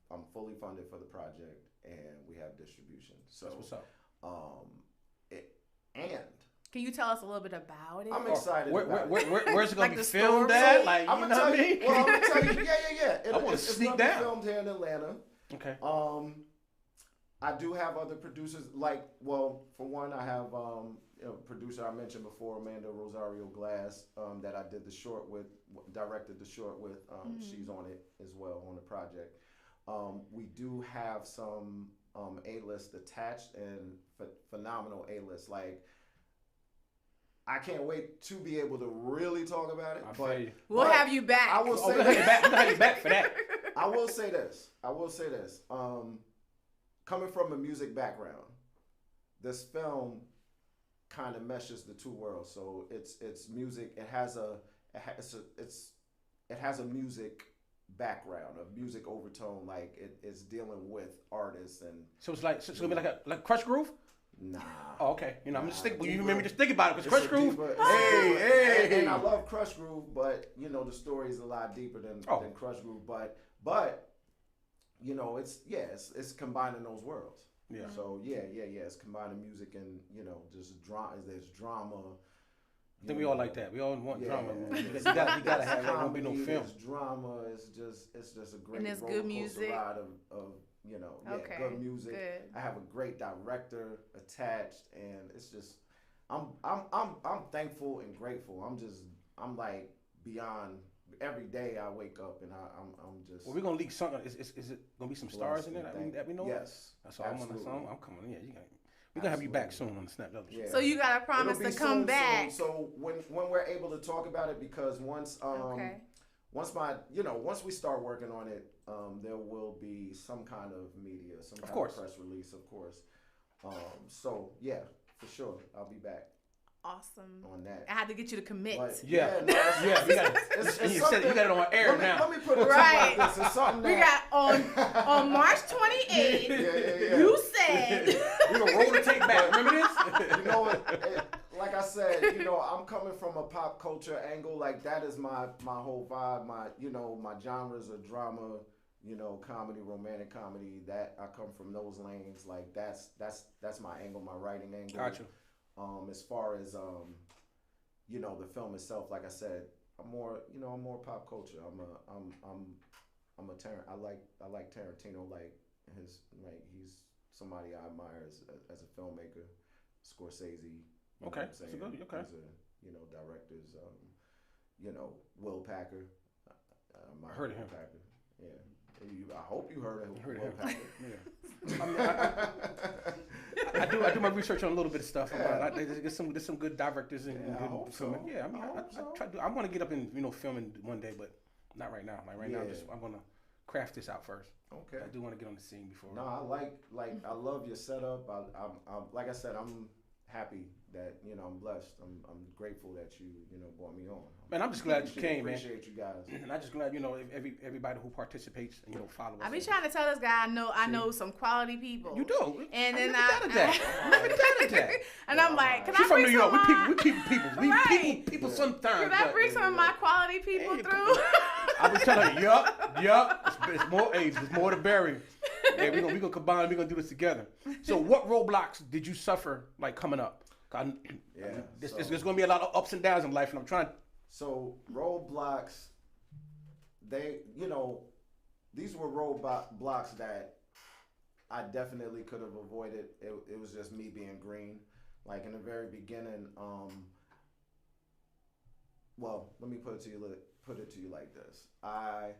I'm fully funded for the project, and we have distribution. So that's what's up. Can you tell us a little bit about it? I'm excited. Where's it gonna be filmed at? Like, I'm gonna tell you. Well, I'm gonna tell you. Yeah. I want to sneak down. It's filmed here in Atlanta. Okay. I do have other producers. For one, I have a producer I mentioned before, Amanda Rosario Glass, that I did the short with, directed the short with. She's on it as well on the project. We do have some A-list attached and phenomenal A-list. I can't wait to be able to really talk about it. We'll have you back. I will say we'll have you back for that. I will say this. Coming from a music background, this film kind of meshes the two worlds. So it's music. It has a music background, a music overtone. It's dealing with artists and. So it's gonna be like Crush Groove. Nah. Oh, okay. I'm just thinking. You made me just think about it because Crush Groove. Hey. And I love Crush Groove, but the story is a lot deeper than Crush Groove. But it's combining those worlds. Yeah. So it's combining music and just drama. There's drama. I think we all like that. We all want drama. You gotta have it. There won't be no film. It's drama. It's just a great and it's good music. Ride of good music. Good. I have a great director attached, and it's just I'm thankful and grateful. I'm like beyond. Every day I wake up and I'm just. Well, we're gonna leak something. Is it gonna be some stars in there that we know? Yes. That's all I'm coming. Yeah, we're gonna have you back soon on the Snap Judgment Show. Yeah. So you gotta promise to come back. So when we're able to talk about it, because once we start working on it, there will be some kind of media, some kind of press release, of course. So yeah, for sure, I'll be back. Awesome. On that. I had to get you to commit. You got it on air now. Let me put it like this. It's something we got on March 28th. You said we're gonna roll the tape back. Remember this? You know what? Like I said, I'm coming from a pop culture angle. Like that is my whole vibe. My genres are drama, comedy, romantic comedy. That I come from those lanes. Like that's my angle, my writing angle. Gotcha. As far as the film itself, like I said, I'm more pop culture. I like Tarantino. He's somebody I admire as a filmmaker. Scorsese. Okay. He's directors. Will Packer. I heard of him. Packer. Yeah. I hope you heard of Will Packer. Yeah. I do my research on a little bit of stuff. There's some good directors and good filming. So. Yeah, I try to. I want to get up and filming one day, but not right now. Like right now, I'm gonna craft this out first. Okay. I do want to get on the scene before. No, I love your setup. I'm like I said, I'm happy that I'm blessed. I'm grateful that you brought me on. Man, I'm just glad you came, man. Appreciate you guys. And I'm just glad everybody who participates and follow us. I be trying to tell this guy I know some quality people. You do. And then and I'm like, can She's I from bring New York. some We people. We Right. people sometimes. Can I bring some of my quality people through? I was telling you, yup. It's more to bury. Yeah, we gonna combine. We gonna do this together. So, what roadblocks did you suffer like coming up? There's gonna be a lot of ups and downs in life, and I'm trying. So roadblocks, these were roadblocks that I definitely could have avoided. It was just me being green. Like in the very beginning, well, let me put it to you like this. I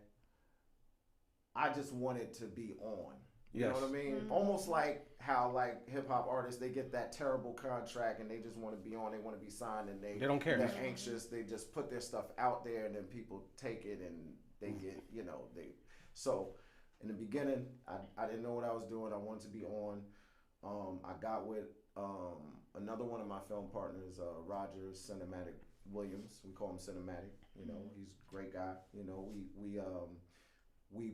just wanted to be on. You know what I mean? Mm-hmm. Almost like how like hip hop artists, they get that terrible contract and they just want to be on, they want to be signed, and they don't care. They're anxious. They just put their stuff out there, and then people take it and they get So in the beginning, I didn't know what I was doing. I wanted to be on. I got with another one of my film partners, Roger Cinematic Williams. We call him Cinematic. He's a great guy. We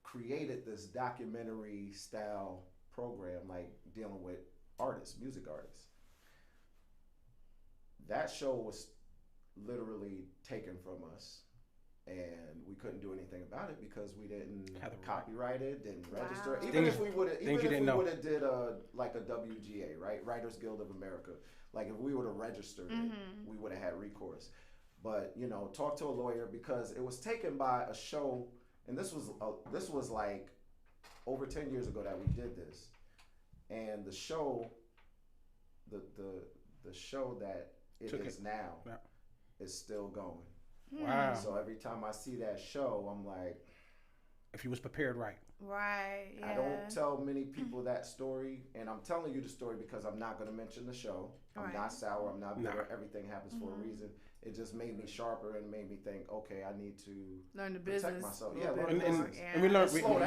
created this documentary style program, like dealing with music artists. That show was literally taken from us, and we couldn't do anything about it because we didn't copyright it, didn't register. Even if we would have did a WGA, right, Writers Guild of America. Like if we would have registered it, we would have had recourse. But talk to a lawyer because it was taken by a show. And this was like over 10 years ago that we did this, and the show, the show that it is now, is still going. Wow! So every time I see that show, I'm like, if you was prepared right. Right. Yeah. I don't tell many people that story, and I'm telling you the story because I'm not going to mention the show. I'm not sour. I'm not bitter. Everything happens for a reason. It just made me sharper and made me think, okay, I need to learn the protect business. myself. And we learn slow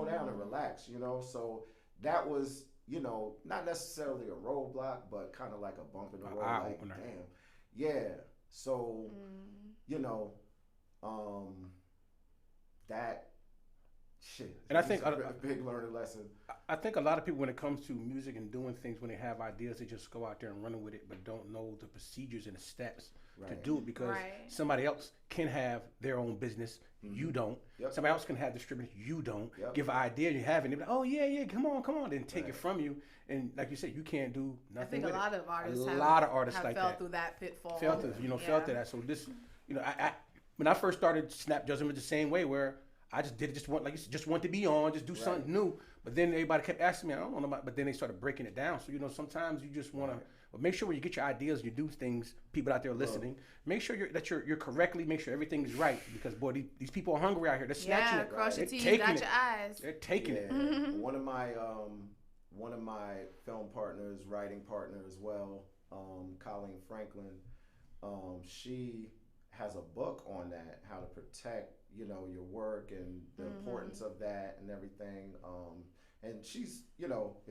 down and relax. So that was, not necessarily a roadblock, but kind of like a bump in the road. Eye like, opener. Damn. Yeah. So, that shit. And I think a big learning lesson. I think a lot of people, when it comes to music and doing things, when they have ideas, they just go out there and run with it, but don't know the procedures and the steps to do it because somebody else can have their own business. You don't. Somebody else can have distributors. You don't. Give an idea, you have it. And they're like, oh, yeah, come on. Then take it from you. And like you said, you can't do nothing with it. I think a lot of artists have like fell that. through that pitfall. Fell through that. So this, when I first started Snap Judgment the same way, where I just did it, just want to be on, just do something new. But then everybody kept asking me, I don't know about, but then they started breaking it down. So, sometimes you just want to, but make sure when you get your ideas, you do things, people out there listening, make sure that you're correctly, make sure everything is right. Because, boy, these people are hungry out here. They're snatching it. Cross your They're teeth, taking dot it. your eyes. They're taking it. One of my film partners, writing partner as well, Colleen Franklin, she has a book on that, how to protect your work and the importance of that and everything. And she's, if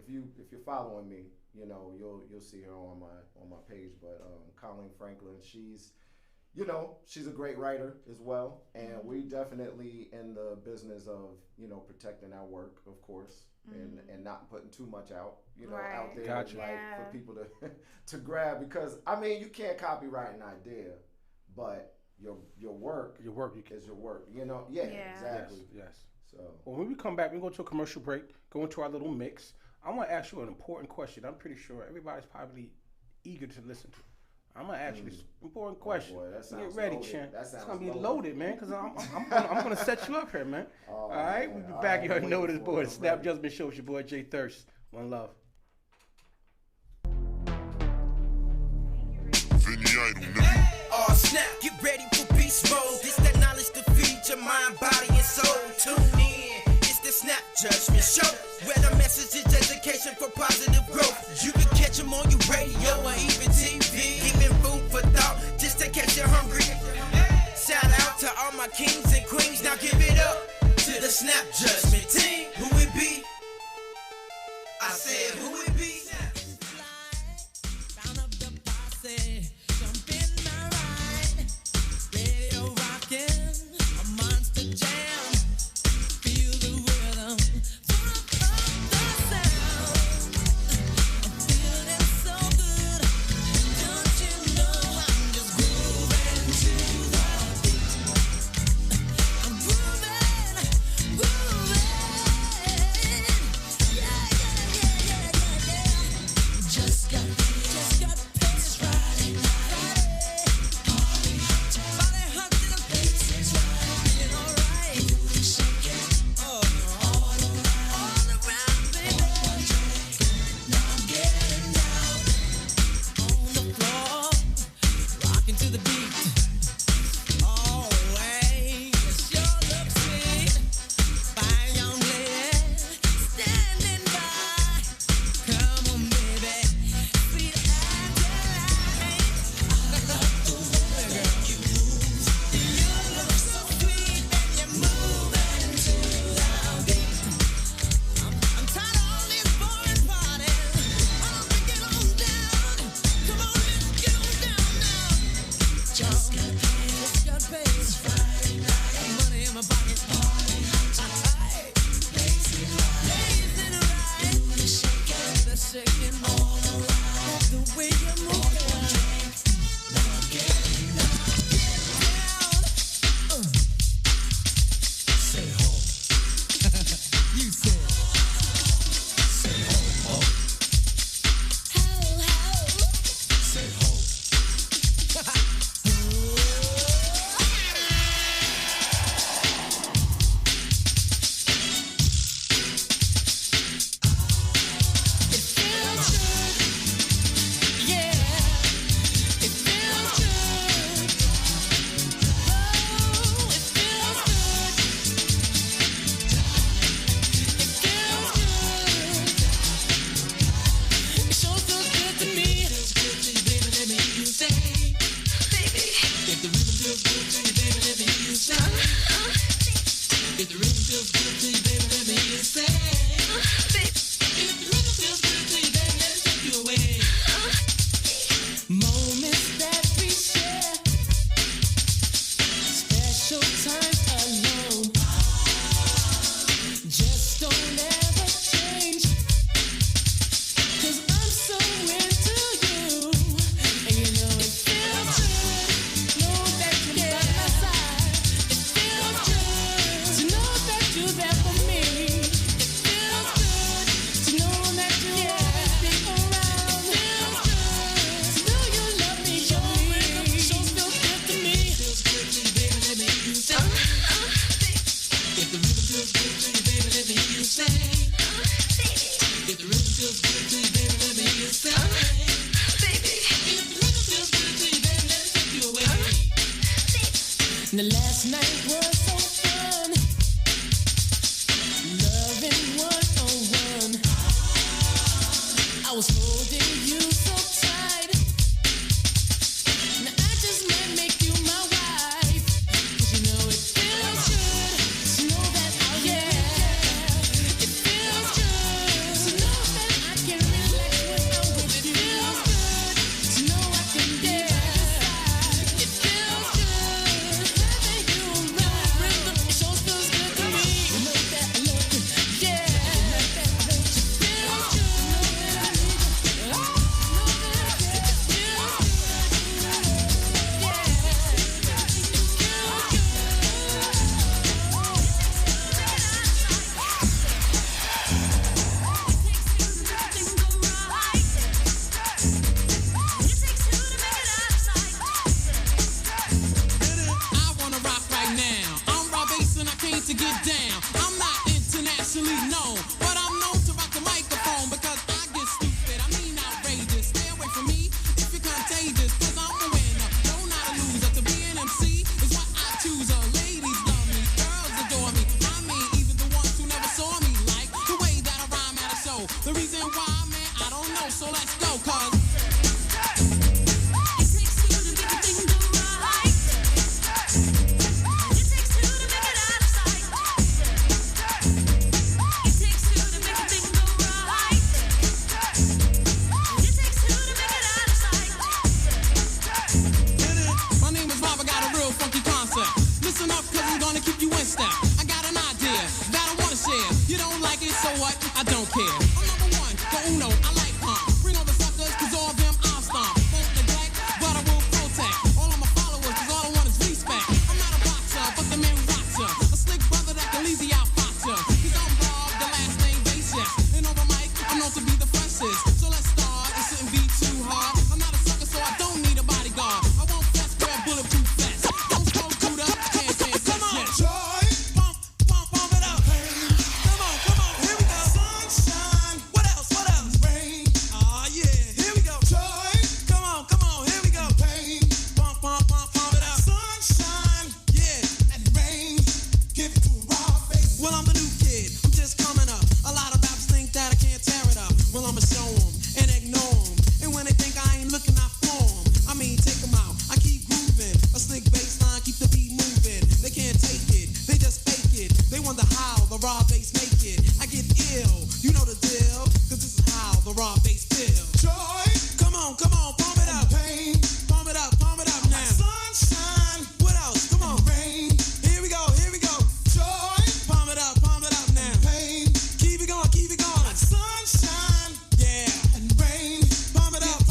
you're following me, you'll see her on my page. But Colleen Franklin, she's a great writer as well, and we definitely in the business of protecting our work, of course, and not putting too much out out there for people to grab, because you can't copyright an idea, but your work is your work. Exactly. Yes. So when we come back, we go to a commercial break, go into our little mix. I want to ask you an important question. I'm pretty sure everybody's probably eager to listen to. I'm gonna ask you this important question. Boy, that Get ready, loaded. Chan. It's gonna be loaded, man, because I'm gonna set you up here, man. All right, we'll be back. You already know this, boy. Snap Judgment Show. It's your boy Jay Thirst. One love. Oh snap, get ready for beast mode. This that knowledge to feed your mind, body, and soul. Tune in, it's the Snap Judgment Show, where the message is education for positive growth. You can catch them on your radio or even TV, giving food for thought, just to catch you hungry. Shout out to all my kings and queens, now give it up to Snap Judgment Team. Who it be? I said, who it be? Round up the posse, jump in my ride. Radio rockin', a monster jam. Feel the rhythm, pump up the sound. I'm feeling so good. Don't you know I'm just grooving to the beat? I'm grooving, grooving. Just got pace Friday night. Body hot to the place. It's right, feeling alright. Shake it, all around, baby. Now I'm getting down on the floor, rocking to the beat. Oh, hey, you sure look sweet. Fine young lady, standing by. Come on, baby. Sweet Adelaide. I love the way you move. You look so sweet and you're moving to the beat. I'm tired of all these boring parties. I'm gonna get on down. Come on, let's get on down now. Just got paid. Friday night. Money in my pocket. Party hot. Blazing right. Do the shaking. The shaking all around. The way you move it. Now I'm getting down. Say ho. You said. Say ho, ho. Say ho. It feels good. Yeah. It feels good. Oh, it feels good. It feels good. It sure feels good to me. Feels good to you, baby. Let me hear you say, baby. If the rhythm feels good to you, baby, let me hear you say. If the rhythm feels good to you, baby, let me hear you say. If the rhythm feels good to you, baby, let it take you away. Moments that we share, special times alone, just don't ever change. 'Cause I'm so into you, and you know it feels good. Know that you're by my side. It feels good to know that you're there for me. It feels good to know that you're always stick around. It feels good to know you love me. Your rhythm sure feels good to me. Feels good to you, baby. Let me hear you say. If the rhythm feels good to you, baby, let me hear you say. If the rhythm feels good to you, baby, let me hear you say. If the rhythm feels good to you, baby, let it take you away. The last night was so fun, loving 101. I was holding you so tight. Now I just might make you my wife. 'Cause you know it feels good to know that I'll It feels good to know that I can relax when I'm with you. It feels good to know I can get inside. It feels good having you around. Rhythm, it sure feels good to me. You know that I love you. Yeah. You know that I want you. Feels good. Know that I need you. Know that I get it. Feels good. Yeah. I wanna rock right now. I'm Rob Bass and I came to get down. I'm not internationally known, but I'm known to rock the microphone because I get stupid. I mean outrageous. Stay away from me if you're contagious, 'cause I'm a winner, no, not a loser. To be an MC is what I choose. Ladies love me, girls adore me. I mean, even the ones who never saw me like the way that I rhyme at a show. The reason why, man, I don't know. So let's go, 'cause It takes two to make a thing go right. It takes two to make it out of sight. what? I don't care. I'm number one, the uno, I like pump. Bring all the suckers, cause all of them I'll stomp. Won't neglect, but I will protect. All of my followers, cause all I want is respect. I'm not a boxer, but the man who rocks ya. A slick brother that can easy out fox ya. Cause I'm Rob, the last name basis. And over mic, I'm known to be the freshest. So let's start, it shouldn't be too hard. I'm not a sucker, so I don't need a bodyguard. I won't flex, wear bulletproof vest. Don't go through the can, come on, joy. Pump, pump, pump it up. Come on, here we go. Sunshine. What else? Rain. Oh yeah, here we go. Joy. Come on, here we go. Pain. Pump, pump, pump, pump it up. Sunshine. Yeah, and rain. Give it to a raw face. Well, I'm the new kid. I'm just coming up. A lot of rappers think that I can't tear it up. Well, I'ma show 'em and ignore 'em. And when they think I ain't looking, I floor 'em. I mean, take 'em out. I keep grooving. A slick bass line, keep the beat moving. They can't take it. They just fake it. They wonder how the raw bass make it. I get ill. You know the deal. Cause this is how the raw bass feel. Joy. Come on, pump it up. Pain. Pump it up now. Sunshine. What else? Come on. Rain. Here we go. Joy. Pump it up now. Pain. Keep it going. Sunshine. Yeah. And rain. Pump it up.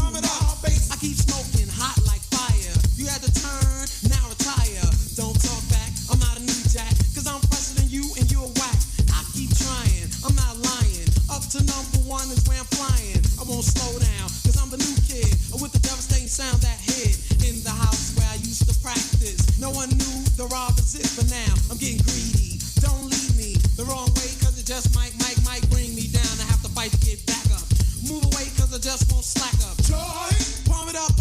I keep smoking hot like fire. You had to turn, now retire. Don't talk back, I'm not a new jack. Cause I'm fresher than you and you're whack. I keep trying, I'm not lying. Up to number one is where I'm flying. I won't slow down, cause I'm the new kid. With the devastating sound that hit in the house where I used to practice. No one knew the raw exists, but now I'm getting greedy. Don't lead me the wrong way, cause it just might bring me down. I have to fight to get back up. Move away, cause I just won't slack up. Joy, pump it up,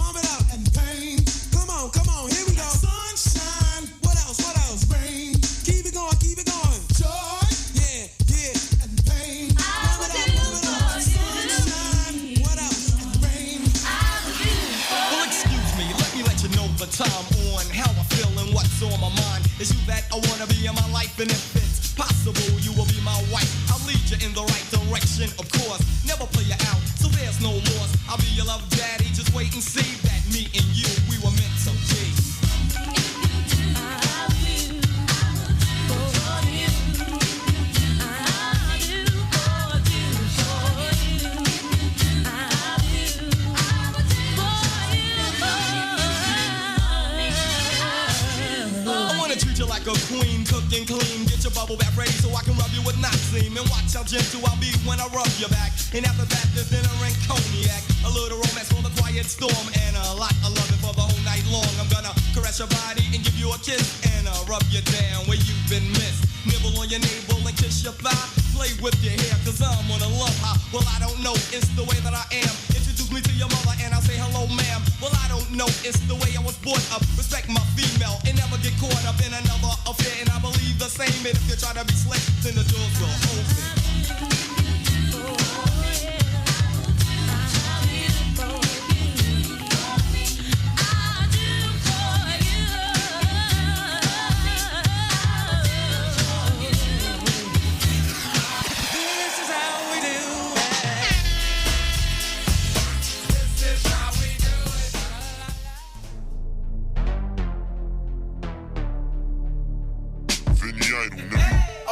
and pain. Come on, here we go. Sunshine. What else? Rain. Keep it going. Joy, yeah, and pain. Pump it up. Sunshine. What else? And rain. Well, excuse me, let you know the time on how I feel and what's on my mind. Is you that I wanna be in my life, and if it's possible, you will be my wife. I'll lead you in the right direction, of course. Never play you out, so there's no loss. I'll be your love daddy, just wait and see that me and you, we were meant to be. Like a queen, cooked and clean. Get your bubble bath ready so I can rub you with Noxine. And watch how gentle I'll be when I rub your back. And after that, there's dinner and cognac. A little romance for the quiet storm. And a lot of loving for the whole night long. I'm gonna caress your body and give you a kiss. And rub you down where you've been missed. Nibble on your navel and kiss your thigh. Play with your hair, cause I'm on a love high. Well, I don't know, it's the way that I am. Introduce me to your mother and I'll say hello, ma'am. Well, I don't know, it's the way I was brought up. Respect my female and never get caught up in another affair. And I believe the same, and if you try to be slick, then the doors will open.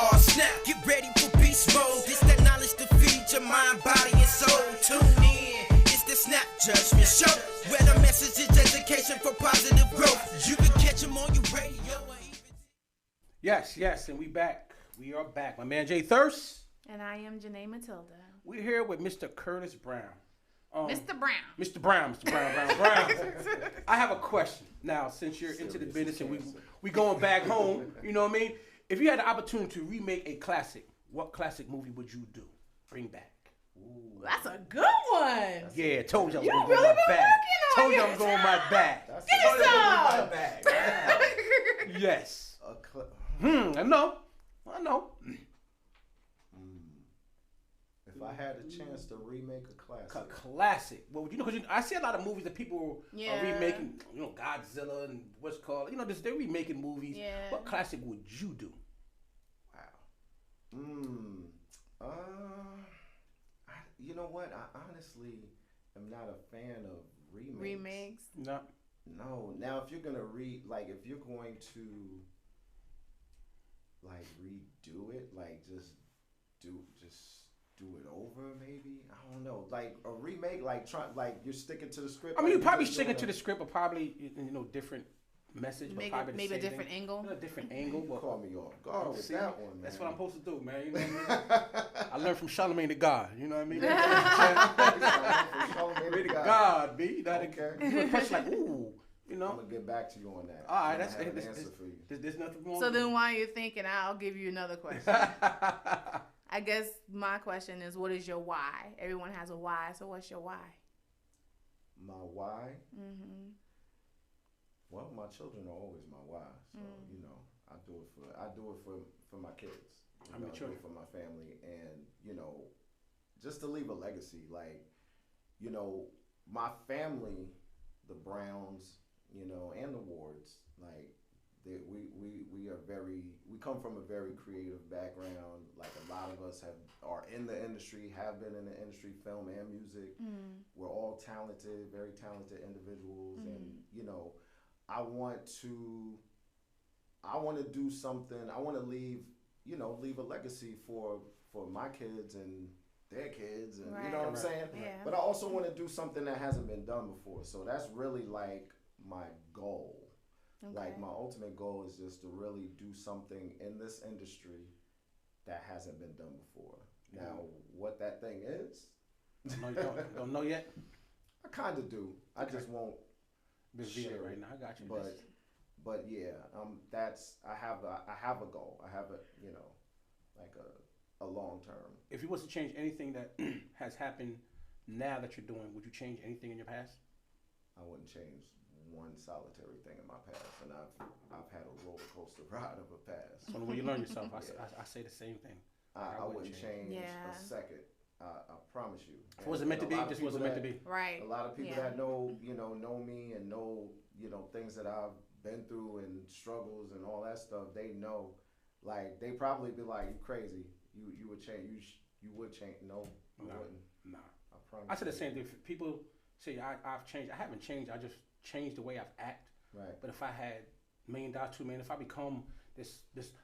Oh snap, get ready for beast mode. This that knowledge to feed your mind, body, and soul. Tune in, it's the Snap Judgment Show, where the message is education for positive growth. You can catch them on your radio. Yes, and we back. We are back. My man Jay Thirst. And I am Janae Matilda. We're here with Mr. Curtis Brown. Mr. Brown. I have a question. Now, since you're into the business and we going back home, you know what I mean? If you had the opportunity to remake a classic, what classic movie would you do? Bring back. Ooh, that's a good one. Yeah, told you I was you going really my back. Told you I'm going my back. Get some. Yes. I know. If I had a chance to remake a classic. Classic. Well, because I see a lot of movies that people are remaking. Godzilla and what's called. They're remaking movies. Yeah. What classic would you do? Wow. You know what? I honestly am not a fan of remakes. No. No. Now, if you're gonna if you're going to redo it, just over, maybe. I don't know. Like a remake, like you're sticking to the script. I mean, you're like probably just sticking doing to the script, or probably different message, but probably maybe a the same different thing. angle. A different angle. But call me off guard with that one, man. That's what I'm supposed to do, man. You know what I mean? I learned from Charlemagne the God. You know what I mean? Charlemagne the God, B. You know, okay. You would punch like, ooh. You know? I'm gonna get back to you on that. All right, that's an answer for you. There's nothing wrong. So then, while you're thinking, I'll give you another question. I guess my question is, what is your why? Everyone has a why, so what's your why? My why? Mm-hmm. Well, my children are always my why. So you know, I do it for my kids. I do it for my family, and you know, just to leave a legacy. Like, you know, my family, the Browns, you know, and the Wards, like we come from a very creative background. Like a lot of us are in the industry, have been in the industry, film and music. We're all talented, very talented individuals, and you know, I want to do something. I want to leave a legacy for my kids and their kids, and you know what I'm saying? Yeah. But I also want to do something that hasn't been done before. So that's really like my goal. Okay. Like my ultimate goal is just to really do something in this industry that hasn't been done before. Now, what that thing is, no, you don't know yet? I kind of do. I just won't share it right now. I got you. But yeah, I have a goal. I have like a long term. If you was to change anything that has happened now that you're doing, would you change anything in your past? I wouldn't change one solitary thing in my past, and I've had a roller coaster ride of a past. So when you learn yourself, I say the same thing. I wouldn't change a second. I promise you. If it wasn't meant to be, just wasn't meant to be. Right. A lot of people that know me and know things that I've been through and struggles and all that stuff. They know, like they probably be like, "You crazy? You would change? You would change? No, I wouldn't. Nah. I promise." I said the same thing. People say I've changed. I haven't changed. I just changed the way I've act. Right. But if I had $1 million, $2 million, if I become this,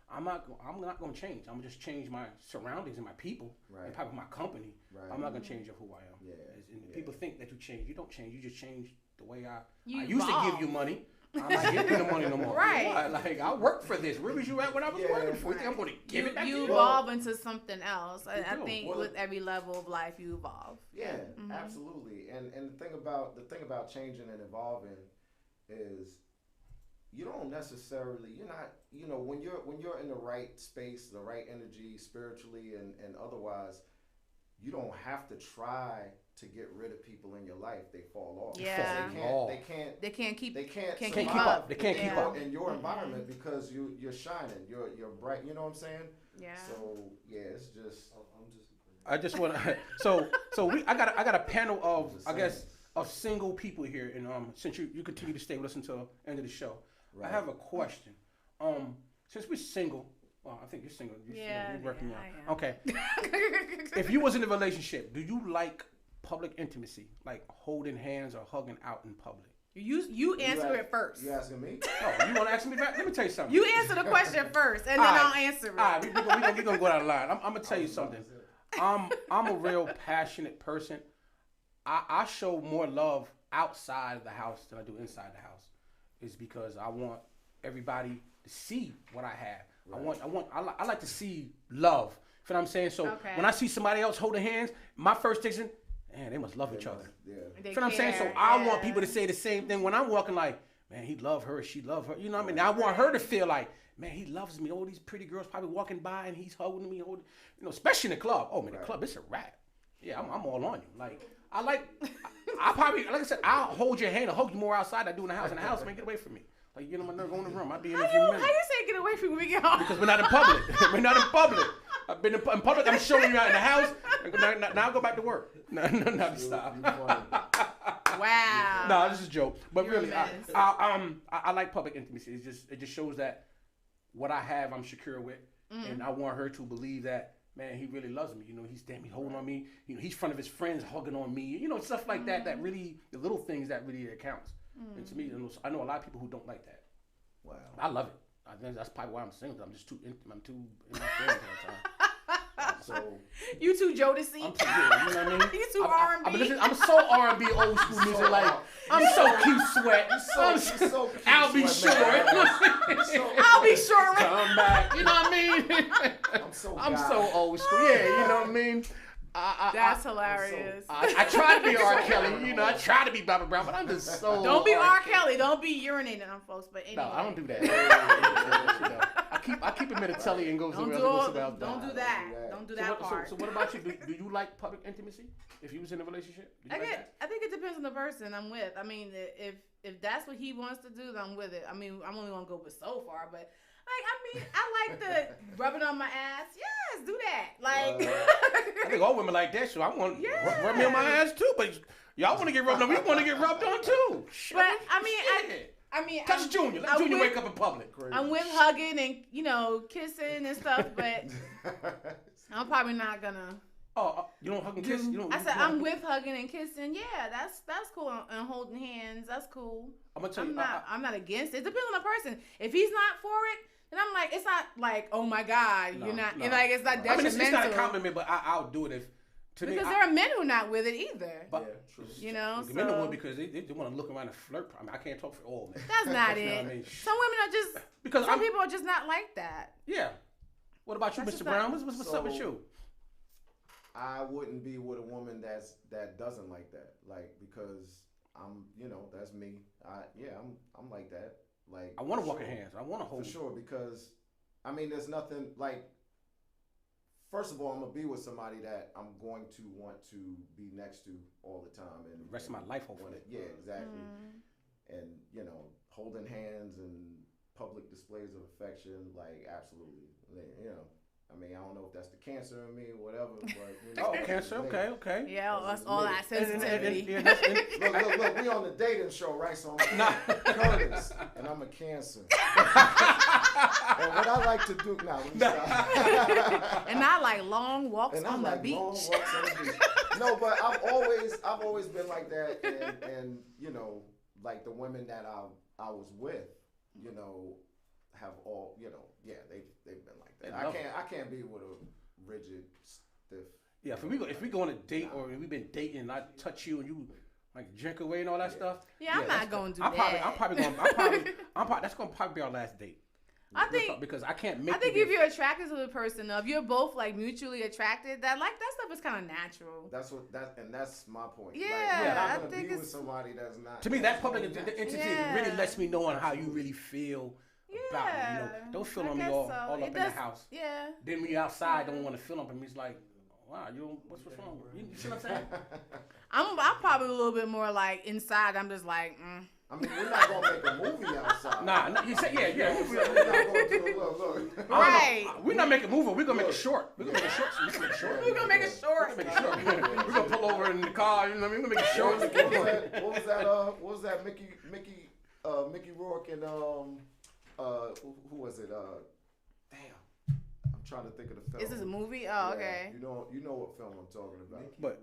I'm not going to change. I'm gonna just change my surroundings and my people, and probably my company. Right. I'm not gonna change who I am. Yeah. People think that you change. You don't change. You just change the way I You used to give you money. I'm not giving you the money no more. Right. Like I worked for this. Where was you at when I was working for you? Think I'm going to give it back to you? You evolve into something else. I think Well, with every level of life, you evolve. Yeah, absolutely. And the thing about changing and evolving is you're not when you're in the right space, the right energy spiritually and otherwise, you don't have to try to get rid of people in your life. They fall off. Yeah. They can't keep keep up. They can't keep up in your environment because you're shining. You're bright. You know what I'm saying? Yeah. So yeah, it's just. I just want to. I got a panel of of single people here, and since you continue to stay with us until the end of the show, I have a question. Since we're single, well, I think you're single. You're working out. Okay. If you was in a relationship, do you like public intimacy, like holding hands or hugging out in public? You answer it first. You asking me? Oh, you want to ask me that? Let me tell you something. You answer the question first, and then I'll answer it. All right, we're gonna go down the line. I'm gonna tell you something. I'm a real passionate person. I show more love outside of the house than I do inside the house. It's because I want everybody to see what I have. Right. I like to see love. You know what I'm saying? So when I see somebody else holding hands, my first thing is, man, they must love each other. Yeah. You know what I'm saying? So I want people to say the same thing when I'm walking, like, man, he love her, she love her. You know what I mean? I want her to feel like, man, he loves me. All these pretty girls probably walking by and he's hugging me, especially in the club. Oh man, the club, it's a wrap. Yeah, I'm all on you. Like I probably, like I said, I'll hold your hand and hug you more outside than I do in the house. In the house, man, get away from me. Like, you know, my nerve, go in the room. I'll be in a few minutes. How you say get away from me? Because we're not in public. We're not in public. I've been in public. I'm showing you out in the house. Now I'll go back to work. No, stop. Wow. No, this is a joke. But really, I like public intimacy. It just shows that what I have, I'm secure with, and I want her to believe that, man, he really loves me. You know, he's holding on me. You know, he's in front of his friends hugging on me. You know, stuff like that. That really, the little things that really counts. And to me, I know a lot of people who don't like that. Wow. I love it. I think that's probably why I'm single. I'm just too intimate. I'm too in my feelings all the time. So you too Jodeci. I'm too good, you know what I mean? You too R&B. I'm so R&B old school music. Like I'm so Keith Sweat. you're so Keith I'll be Sweat, short. man. I'll be short. Come back. You know what I mean? I'm so old school. Yeah, you know what I mean? That's hilarious. I try to be R. Kelly, you know. I try to be Bobby Brown, but I'm just so. Don't be R. Kelly. Don't be urinating on folks. But anyway. No, I don't do that. I keep him in a telly and goes Don't around. Don't do that. Don't do that part. So what about you? Do you like public intimacy? If you was in a relationship, I think it depends on the person I'm with. I mean, if that's what he wants to do, then I'm with it. I mean, I'm only gonna go with so far, but. I like the rubbing on my ass. Yes, do that. Like, I think all women like that. So I want rub me on my ass too. But y'all want to get rubbed on. We want to get rubbed on too. But I mean, touch Junior. Let Junior wake up in public. I'm with hugging and kissing and stuff, but I'm probably not gonna. Oh, you don't hug and kiss? I said I'm with hugging and kissing. Yeah, that's cool. And holding hands, that's cool. I'm gonna tell you, I'm not against it. It depends on the person. If he's not for it, then I'm like, it's not like, oh my God, you're not. No. Like it's not detrimental. It's not a compliment, but I'll do it if. Because there are men who are not with it either. But, true. You know, the men don't want because they want to look around and flirt. I mean, I can't talk for all men. That's not it. I mean? Some women are just some people are just not like that. Yeah. What about you, Mr. Brown? What's up with you? I wouldn't be with a woman that doesn't like that. Like because I'm, that's me. I'm like that. Like I want to walk in hands. I want to hold. For sure, because I mean, there's nothing like. First of all, I'm gonna be with somebody that I'm going to want to be next to all the time and the rest of my life, hopefully. Yeah, exactly. And holding hands and public displays of affection, like absolutely. I mean, I don't know if that's the cancer in me or whatever, but cancer. Okay. Yeah, that's all that sensitivity. Look, we on the dating show, right? So I'm Curtis, and I'm a Cancer. And what I like to do now, and I like long walks on the beach. No, but I've always been like that, and like the women that I was with, have all, they've been like that. I can't be with a rigid, stiff. Yeah, if we go on a date or we've been dating and I touch you and you like drink away and all that stuff. Yeah, I'm not gonna do that. That's gonna probably be our last date. I think because I can't make. I think if you're attracted to the person, if you're both like mutually attracted, that stuff is kind of natural. That's my point. Yeah, I'm gonna be with somebody that's not. To me, that public entity really lets me know on how you really feel about it. Don't feel on me all up in the house. Yeah. Then when you're outside, don't want to feel on me. It's like, wow, what's wrong? You see what I'm saying? I'm probably a little bit more like inside. I'm just like. I mean, we're not gonna make a movie outside. Nah, you said yeah. We're not gonna do look. Right. We're not making a movie. We're gonna make a short. We're gonna make a short. We're gonna make a short. We're gonna pull over in the car. You know what I mean? We're gonna make a short. What was that? Mickey Rourke and who was it? Damn, I'm trying to think of the film. Is this a movie? Oh, okay. You know what film I'm talking about. But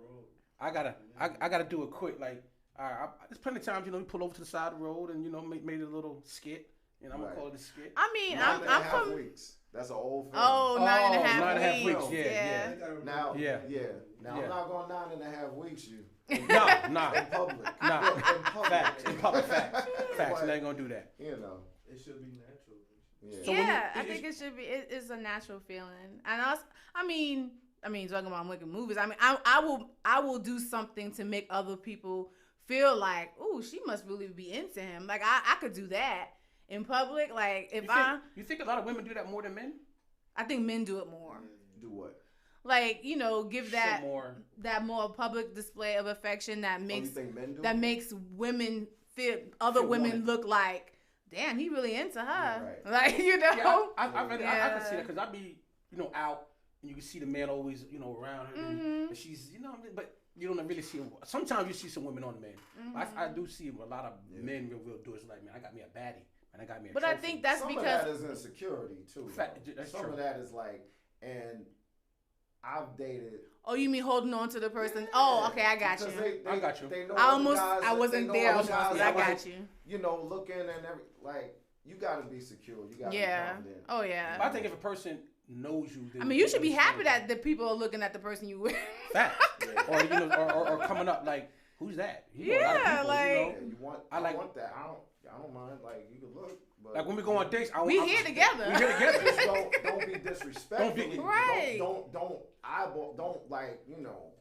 I gotta do it quick. Like, there's plenty of times we pull over to the side of the road and made a little skit. And I'm gonna call it a skit. I mean, I'm from. Weeks. That's an old film. Oh, 9.5 weeks. Yeah. Now, I'm not going 9.5 weeks. Nah. In public. Nah. Facts. In public. Facts. And they ain't gonna do that. It should be natural. I think it should be. It's a natural feeling, and also, I mean, talking about making movies. I mean, I will do something to make other people feel like, ooh, she must really be into him. Like I could do that in public. Like if you think a lot of women do that more than men? I think men do it more. Do what? Like give that more public display of affection that makes women feel women look like, damn, he really into her. Right. Like Yeah, I can see that because I be out and you can see the man always around her and she's but. You don't really see them. Sometimes you see some women on the men. I do see a lot of men real do. It's like, man, I got me a baddie. Man, I got me a trophy. I think that's because... Some of that is insecurity, too. Some of that is like, and I've dated... Oh, you mean holding on to the person? Oh, okay, I got you. I got you. They know I wasn't there, but I got you. Looking and you got to be secure. You got to be confident. Oh, yeah. But I think if a person knows you. I mean, you should be happy that the people are looking at the person you with. Fact. Or, you know, or coming up like, who's that? You know, a lot of people, like, you know, you want, I want that. I don't mind. Like, you can look. But like when we go on dates, we here together. We here together. Just don't be disrespectful. Right. Don't eyeball. Don't like, you know.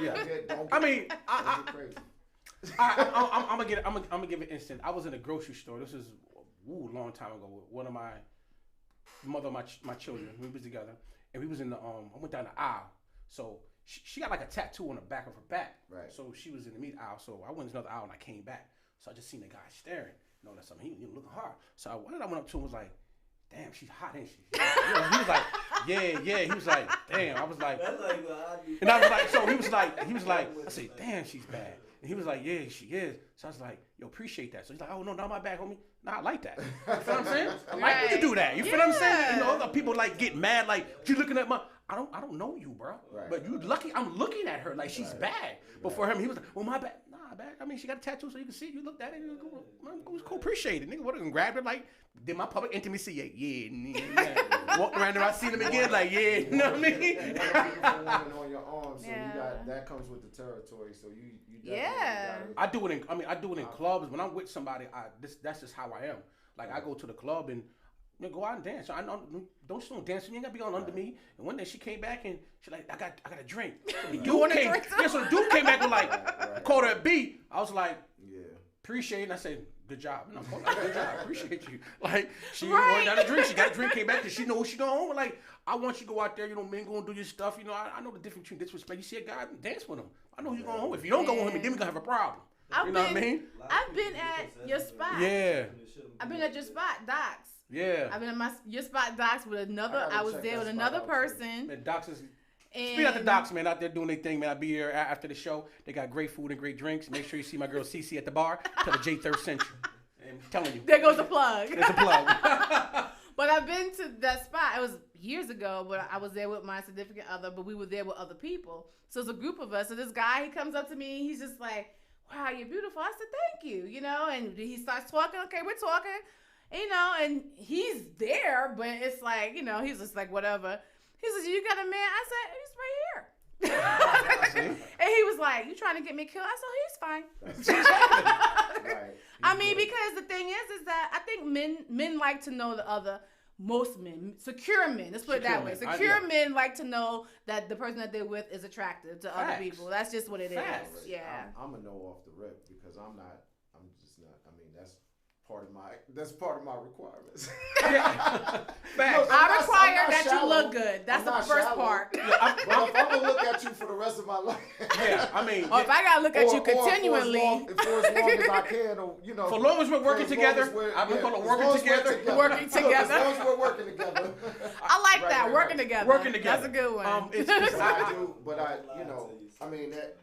Yeah. Don't I mean, get crazy. I'm gonna give an instant. I was in a grocery store. This is a long time ago. With one of my mother of my children. We was together, and we was in the I went down the aisle. So she got like a tattoo on the back of her back. Right. So she was in the meat aisle. So I went to another aisle and I came back. So I just seen the guy staring. You know, that's something. He looking hard. So I went up to him and was like, damn, she's hot, ain't she? Yeah. He was like, yeah. He was like, damn. I was like, and I was like, so he was like, I said, damn, she's bad. And he was like, yeah, she is. So I was like, yo, appreciate that. So he's like, oh, no, not my bad, homie. Nah, I like that. You feel what I'm saying? I like when you do that. You feel what I'm saying? You know, other people like get mad, like, you looking at I don't know you, bro. Right. But you lucky, I'm looking at her like she's bad. But for him, he was like, well, my bad. Nah, bad. I mean, she got a tattoo so you can see it. You looked at it. It was cool. Appreciate it. Nigga, what? And grabbed it like, did my public intimacy. Yeah. Walked around there, I seen him again like, yeah. You know what I mean? On your arm, so you got, that comes with the territory. So you definitely I do it in clubs. When I'm with somebody, that's just how I am. Like, I go to the club and go out and dance. I know, don't dance. You ain't gotta be all under me. And one day she came back and she like, I got a drink. The dude came, so the dude came back with like, called her a B. I was like, appreciate it. And I said, good job. No, good job. Appreciate you. Like, she went down a drink. She got a drink, came back, and she know she going home. Like, I want you to go out there, you know, mingle and do your stuff. You know, I know the difference between disrespect. You see a guy, dance with him. I know you're going home. If you don't go home, then we're gonna have a problem. You know what I mean? I've been at your spot. Yeah. I've been at your spot, Docs. Yeah. I've been at your spot, Docs, with another. I was there with another person. Man, Docs is. Speak out the Docs, man, out there doing their thing, man. I'll be here after the show. They got great food and great drinks. Make sure you see my girl Cece at the bar. Tell the J3rd Central. I'm telling you. There goes a plug. There's a plug. But I've been to that spot. It was years ago, but I was there with my significant other, but we were there with other people. So it's a group of us. So this guy, he comes up to me. He's just like, wow, you're beautiful. I said, thank you, you know, and he starts talking. Okay, we're talking, you know, and he's there, but it's like, you know, he's just like, whatever. He says, you got a man? I said, he's right here. And he was like, you trying to get me killed? I said, he's fine. Right. I mean, because the thing is that I think men like to know the other. Most men, secure men, let's put it that way. Secure men like to know that the person that they're with is attractive to other people. That's just what it is. Yeah. I'm a no off the rip because I'm just not. I mean, that's part of my requirements. I require that you look good. That's the first part. But if I'm gonna look at you for the rest of my life, I mean, or if I gotta look at you continually, for as long as I can, or you know, for long as we're working together, I've been calling working together. Working together. As long as we're working together. I like that. Working together. Working together. That's a good one. I do, but you know, I mean that.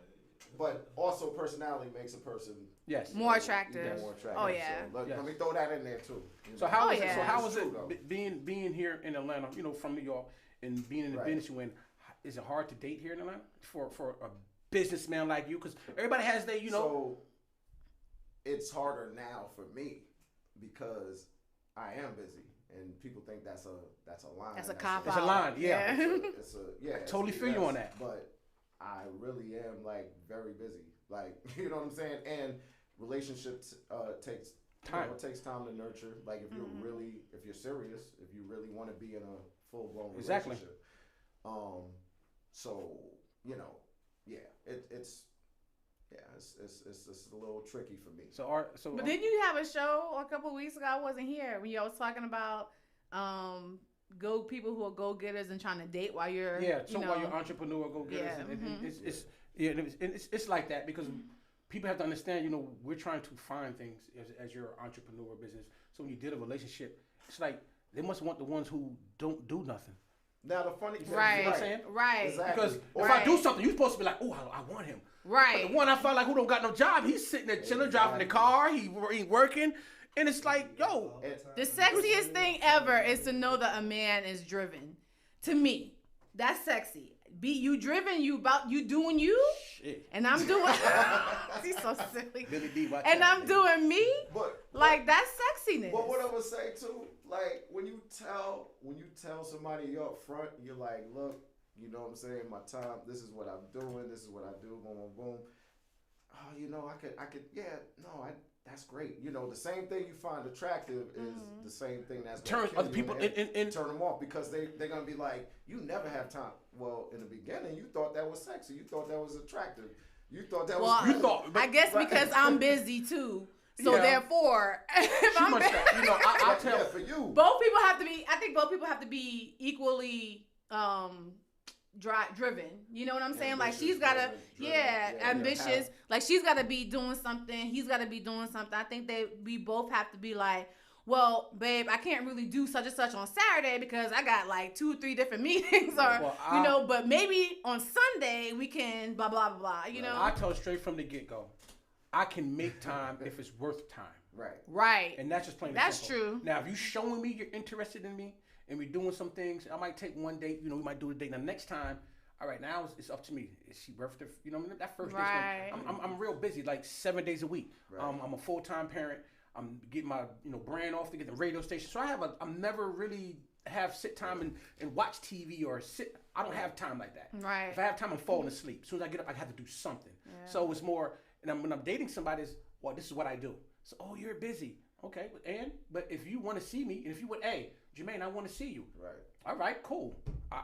But also, personality makes a person more attractive. More attractive. Oh yeah. So let me throw that in there too. So how is it being here in Atlanta? You know, from New York and being in the business you in? Is it hard to date here in Atlanta for a businessman like you? Because everybody has their, you know. So it's harder now for me because I am busy, and people think that's a line. That's a cop out. It's a line. Yeah. I totally feel you on that. But I really am like very busy, like you know what I'm saying. And relationships takes time. It takes time to nurture. Like if you're serious, if you really want to be in a full blown relationship. So you know, it's a little tricky for me. But didn't you have a show a couple of weeks ago? I wasn't here when y'all was talking about people who are go-getters and trying to date while you're while you're entrepreneur go-getters it's like that because people have to understand, you know, we're trying to find things as your entrepreneur business. So when you did a relationship, it's like they must want the ones who don't do nothing. Now the funny thing, you know what I'm saying? Right. Exactly. Because if I do something, you're supposed to be like, oh, I want him. Right. But the one I felt like who don't got no job, he's sitting there chilling, driving the car, he working. And it's like, yo. The sexiest thing ever is to know that a man is driven. To me, that's sexy. you driven, you doing you, Shit. and I'm doing. He's so silly. Billy D, watch and out, I'm doing me. Like that's sexiness. But what I would say too, like when you tell somebody you're up front, you're like, look, you know what I'm saying, my time, this is what I'm doing, this is what I do, boom, boom, boom. Oh, you know, I could, that's great. You know, the same thing you find attractive is the same thing that's turn other people and turn them off because they're gonna be like, you never have time. Well, in the beginning, you thought that was sexy, you thought that was attractive, you thought that was. You thought, I guess because I'm busy too. So therefore, if I'm busy, I'll tell for you. Both people have to be. I think both people have to be equally driven. You know what I'm saying? Like she's gotta, ambitious. Like she's gotta be doing something. He's gotta be doing something. I think we both have to be like, well, babe, I can't really do such and such on Saturday because I got like 2 or 3 different meetings, or but maybe on Sunday we can blah blah blah. You know, I tell straight from the get go, I can make time if it's worth time. Right. And that's just plain. That's simple. true. Now, if you showing me you're interested in me and we're doing some things, I might take one date. You know, we might do a date. Now, next time, all right, now it's up to me. Is she worth the? You know, that first date. I'm real busy, like 7 days a week. Right. I'm a full-time parent. I'm getting my brand off to get the radio station. So I'm never really have sit time and watch TV or sit. I don't have time like that. Right. If I have time, I'm falling asleep. As soon as I get up, I have to do something. Yeah. So it's more. And when I'm dating somebody, well, this is what I do. So, oh, you're busy. Okay, but if you want to see me, and if you would, hey, Jermaine, I want to see you. Right. All right, cool. I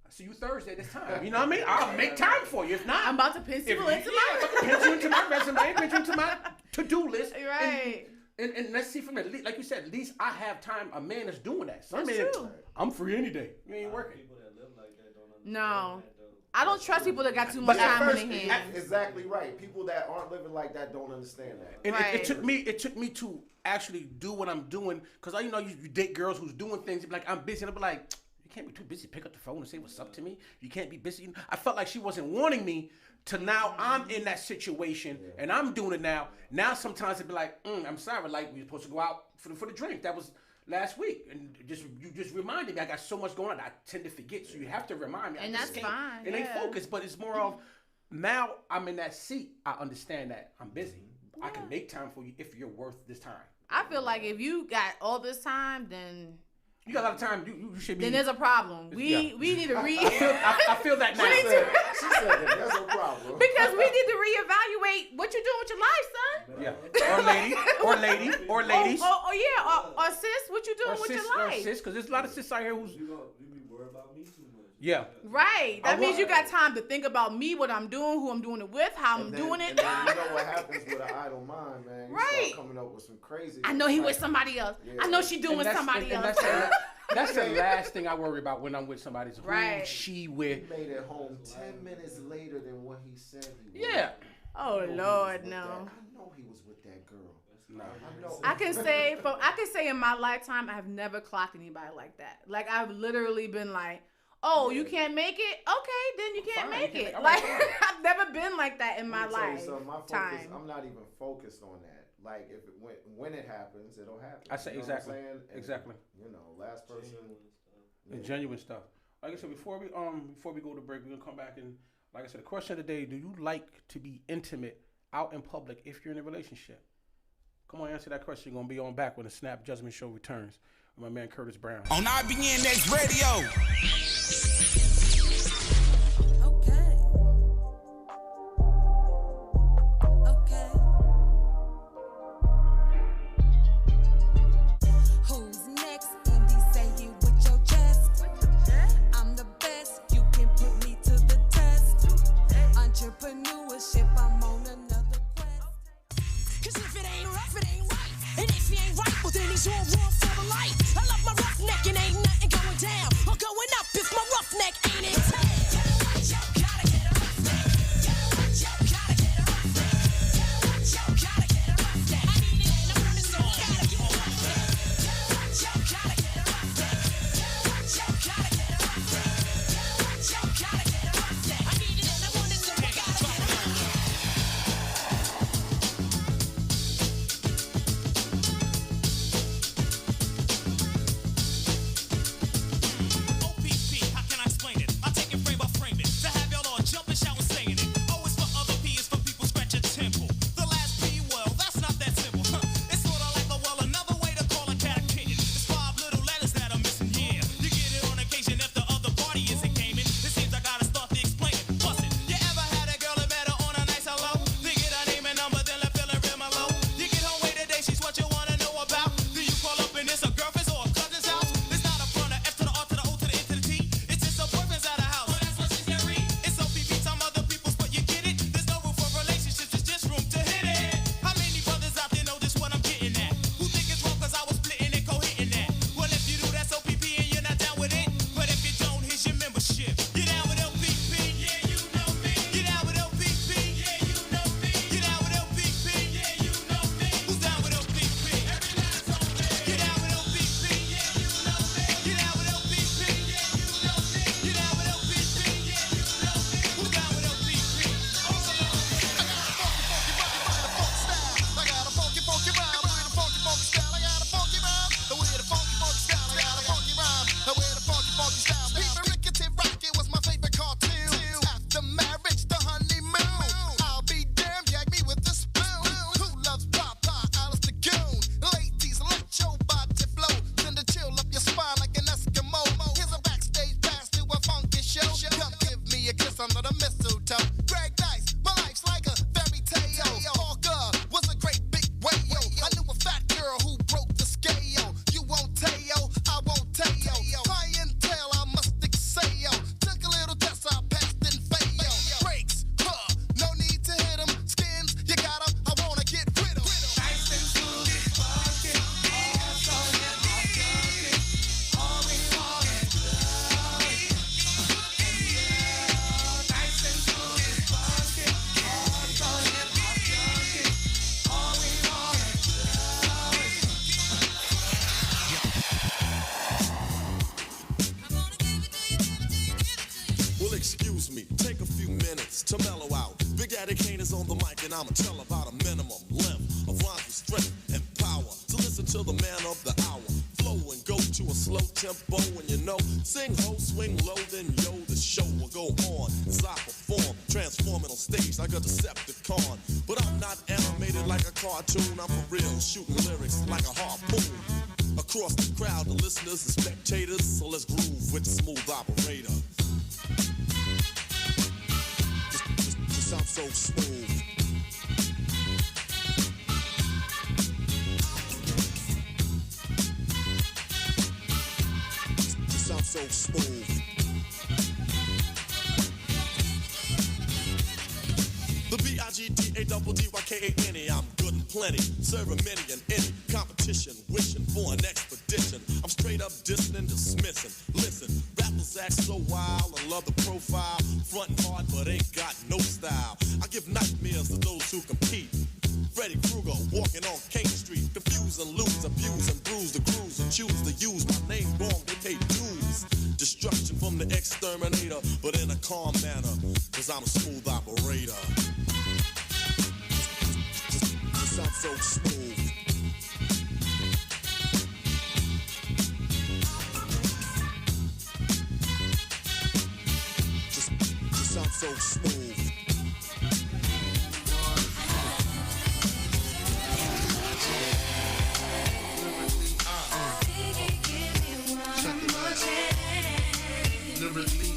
see you Thursday this time. You know what I mean? I'll make time for you. If not, I'm about to pencil you into my resume, pencil into my to-do list. Right. And let's see from it. Like you said, at least I have time. A man is doing that. Some That's man, true. I'm free any day. You ain't working. People that live like that don't understand No. that, though. I don't trust people that got too much time on their hands. Exactly right. People that aren't living like that don't understand that. And it took me to actually do what I'm doing, because you date girls who's doing things like I'm busy, and I'll be like, you can't be too busy. Pick up the phone and say what's up to me. You can't be busy. I felt like she wasn't wanting me. To now I'm in that situation and I'm doing it now. Now sometimes it'd be like, I'm sorry, like we were supposed to go out for the drink. That was last week, and you just reminded me. I got so much going on. I tend to forget, so you have to remind me. And that's fine. It ain't focused, but it's more of now I'm in that seat. I understand that I'm busy. I can make time for you if you're worth this time. I feel like if you got all this time, then you got a lot of time. You should be. Then there's a problem. We need to I feel that now. She said that there's a problem. Because we need to reevaluate what you're doing with your life, son. Yeah. Or ladies. Or sis, what you doing with your life? Or sis, because there's a lot of sis out here who's. You be worried about me too much. Yeah. Right. That means you got time to think about me, what I'm doing, who I'm doing it with, how I'm doing it. And then you know what happens with an idle mind, man. You start coming up with some crazy. I know he with somebody else. Yeah. I know she doing with somebody else. That's the last thing I worry about when I'm with somebody. Is right. Who she with. He made it home 10 minutes later than what he said he was. Yeah. Oh Lord, no. I know he was with that girl. No. I can say in my lifetime I have never clocked anybody like that. Like I've literally been like, oh, you can't make it? Okay, then you can't make it. Like I've never been like that in my life. I'm not even focused on that. Like if when it happens, it'll happen. I say exactly. Exactly. Last person. And genuine stuff. Like I said, before we go to break, we're gonna come back and like I said, the question of the day: do you like to be intimate out in public if you're in a relationship? Come on, answer that question. You're gonna be on back when the Snap Judgment Show returns with my man Curtis Brown on IBN Next Radio. Entrepreneurship, I'm on another quest. Cause if it ain't rough, it ain't right. And if he ain't right, well then he's all wrong for the life. I love my roughneck and ain't nothing going down or going up if my roughneck ain't in town. Gotta get a roughneck. Gotta get a roughneck. Gotta get a roughneck. I need it and I'm on this song. Gotta get a roughneck. Gotta get a roughneck. Gotta get a roughneck. Gotta get a roughneck. I need it and I'm on this song. mellow out. Big Daddy Kane is on the mic and I'ma tell about a minimum length of rhymes with strength and power. So listen to the man of the hour. Flow and go to a slow tempo and you know, sing ho, swing low, then yo, the show will go on as I perform, transforming on stage like a Decepticon. But I'm not animated like a cartoon, I'm for real, shooting lyrics like a harpoon. Across the crowd, the listeners and spectators, so let's groove with the smooth operator. Just I'm so smooth. Just I'm so smooth. The B-I-G-D-A-double-D-Y-K-A-N-E, I'm good and plenty, serving many and any competition, wishing for an expedition. I'm straight up dissing and dismissing. Listen, rappers act so wild, I love the profile, frontin' hard but ain't got no style. I give nightmares to those who compete. Freddy Krueger walking on King Street, confuse and lose, abuse and bruise the crews and choose to use my name wrong, they pay dues. Destruction from the exterminator, but in a calm manner, cause I'm a smooth operator. Just I'm so smooth. Just I'm so smooth. Lyrically,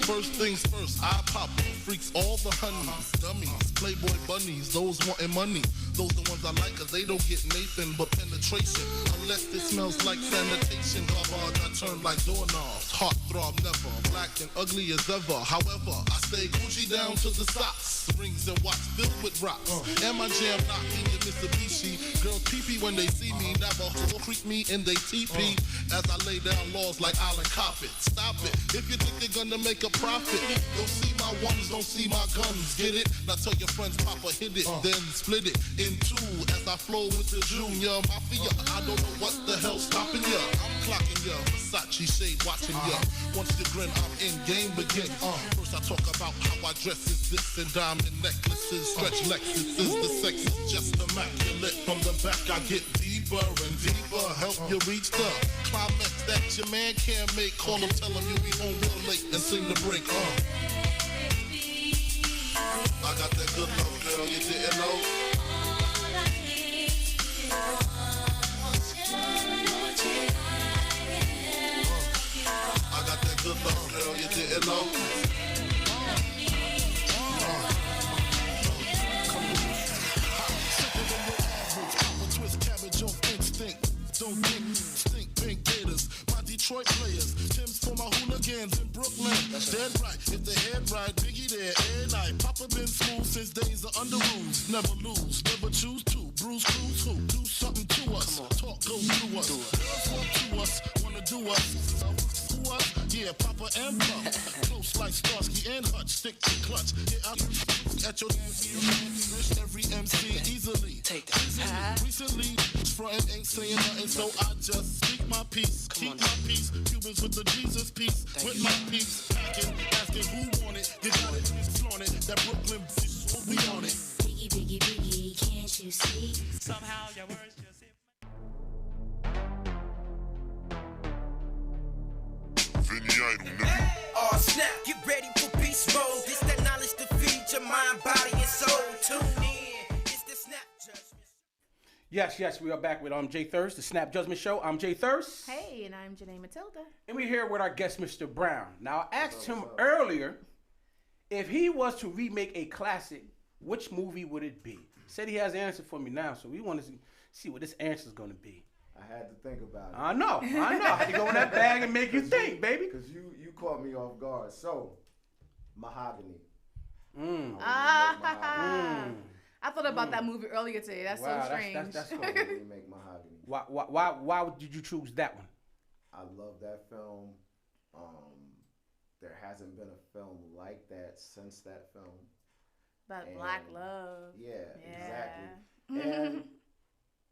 First things first, I pop freaks all the honeys, dummies, playboy bunnies, those wanting money. Those the ones I like cause they don't get Nathan but penetration. Unless it smells like sanitation, garbage I turn like doorknobs. Heartthrob never, black and ugly as ever. However, I stay Gucci down to the socks. Rings and watch filled with rocks. And my jam knocking in Mitsubishi. Girls pee-pee when they see me, never creep me in they teepee. As I lay down laws like Island Coppet. Stop it, if you think they're gonna make a profit. Don't see my ones, don't see my guns, get it? Now tell your friends Papa hit it, then split it in two. As I flow with the Junior Mafia, I don't know what the hell's stopping ya. I'm clocking ya, Versace shade watching ya. Once you grin, I'm in, game begin. First I talk about how I dress is this and diamond necklaces, stretch Lexuses, the sex is just immaculate. From the back I get deeper and deeper, help you reach the climax that your man can't make. Call him, tell him you'll be home real late and sing the break. I got that good love, girl, you didn't know. I got that good love, girl, you didn't know. Twist cabbage off instinct. Don't think, stink, pink gators. My Detroit players, Tim's for my hooligans in Brooklyn. Dead right, if the head right, Biggie there, air night. Papa been smooth since days of under rules. Never lose, never choose to. Bruise, cruise, who? Do something to us. Talk goes through us. Girls want to us, wanna do us. Who us? Yeah, Papa and Pump. Close like Starsky and Hutch. Stick to clutch. Yeah, I'm at your every MC easily. Take that. Recently, frontin' ain't saying nothing, so I just speak my peace. Keep my peace. Cubans with the Jesus peace. With my peace. Packing, asking who want it. You got it, flaunt it. That Brooklyn bitch, we on it. Biggie, biggie, biggie, can't you see? Somehow your words just hit. Oh snap, get ready for beast mode. This that knowledge to feed your mind, body, and soul. Tune in. It's the Snap Judgment. Yes, we are back with Jay Thurst, the Snap Judgment Show. I'm Jay Thurst. Hey, and I'm Janae Matilda. And we're here with our guest, Mr. Brown. Now, I asked him earlier if he was to remake a classic, which movie would it be? Said he has an answer for me now, so we want to see what this answer is going to be. I had to think about it. I know. I had to go in that bag and make you think, baby. Because you caught me off guard. So, Mahogany. I thought about that movie earlier today. That's so strange. That's cool. Remake Mahogany. Why did you choose that one? I love that film. There hasn't been a film like that since that film. That Black Love. Yeah, exactly. And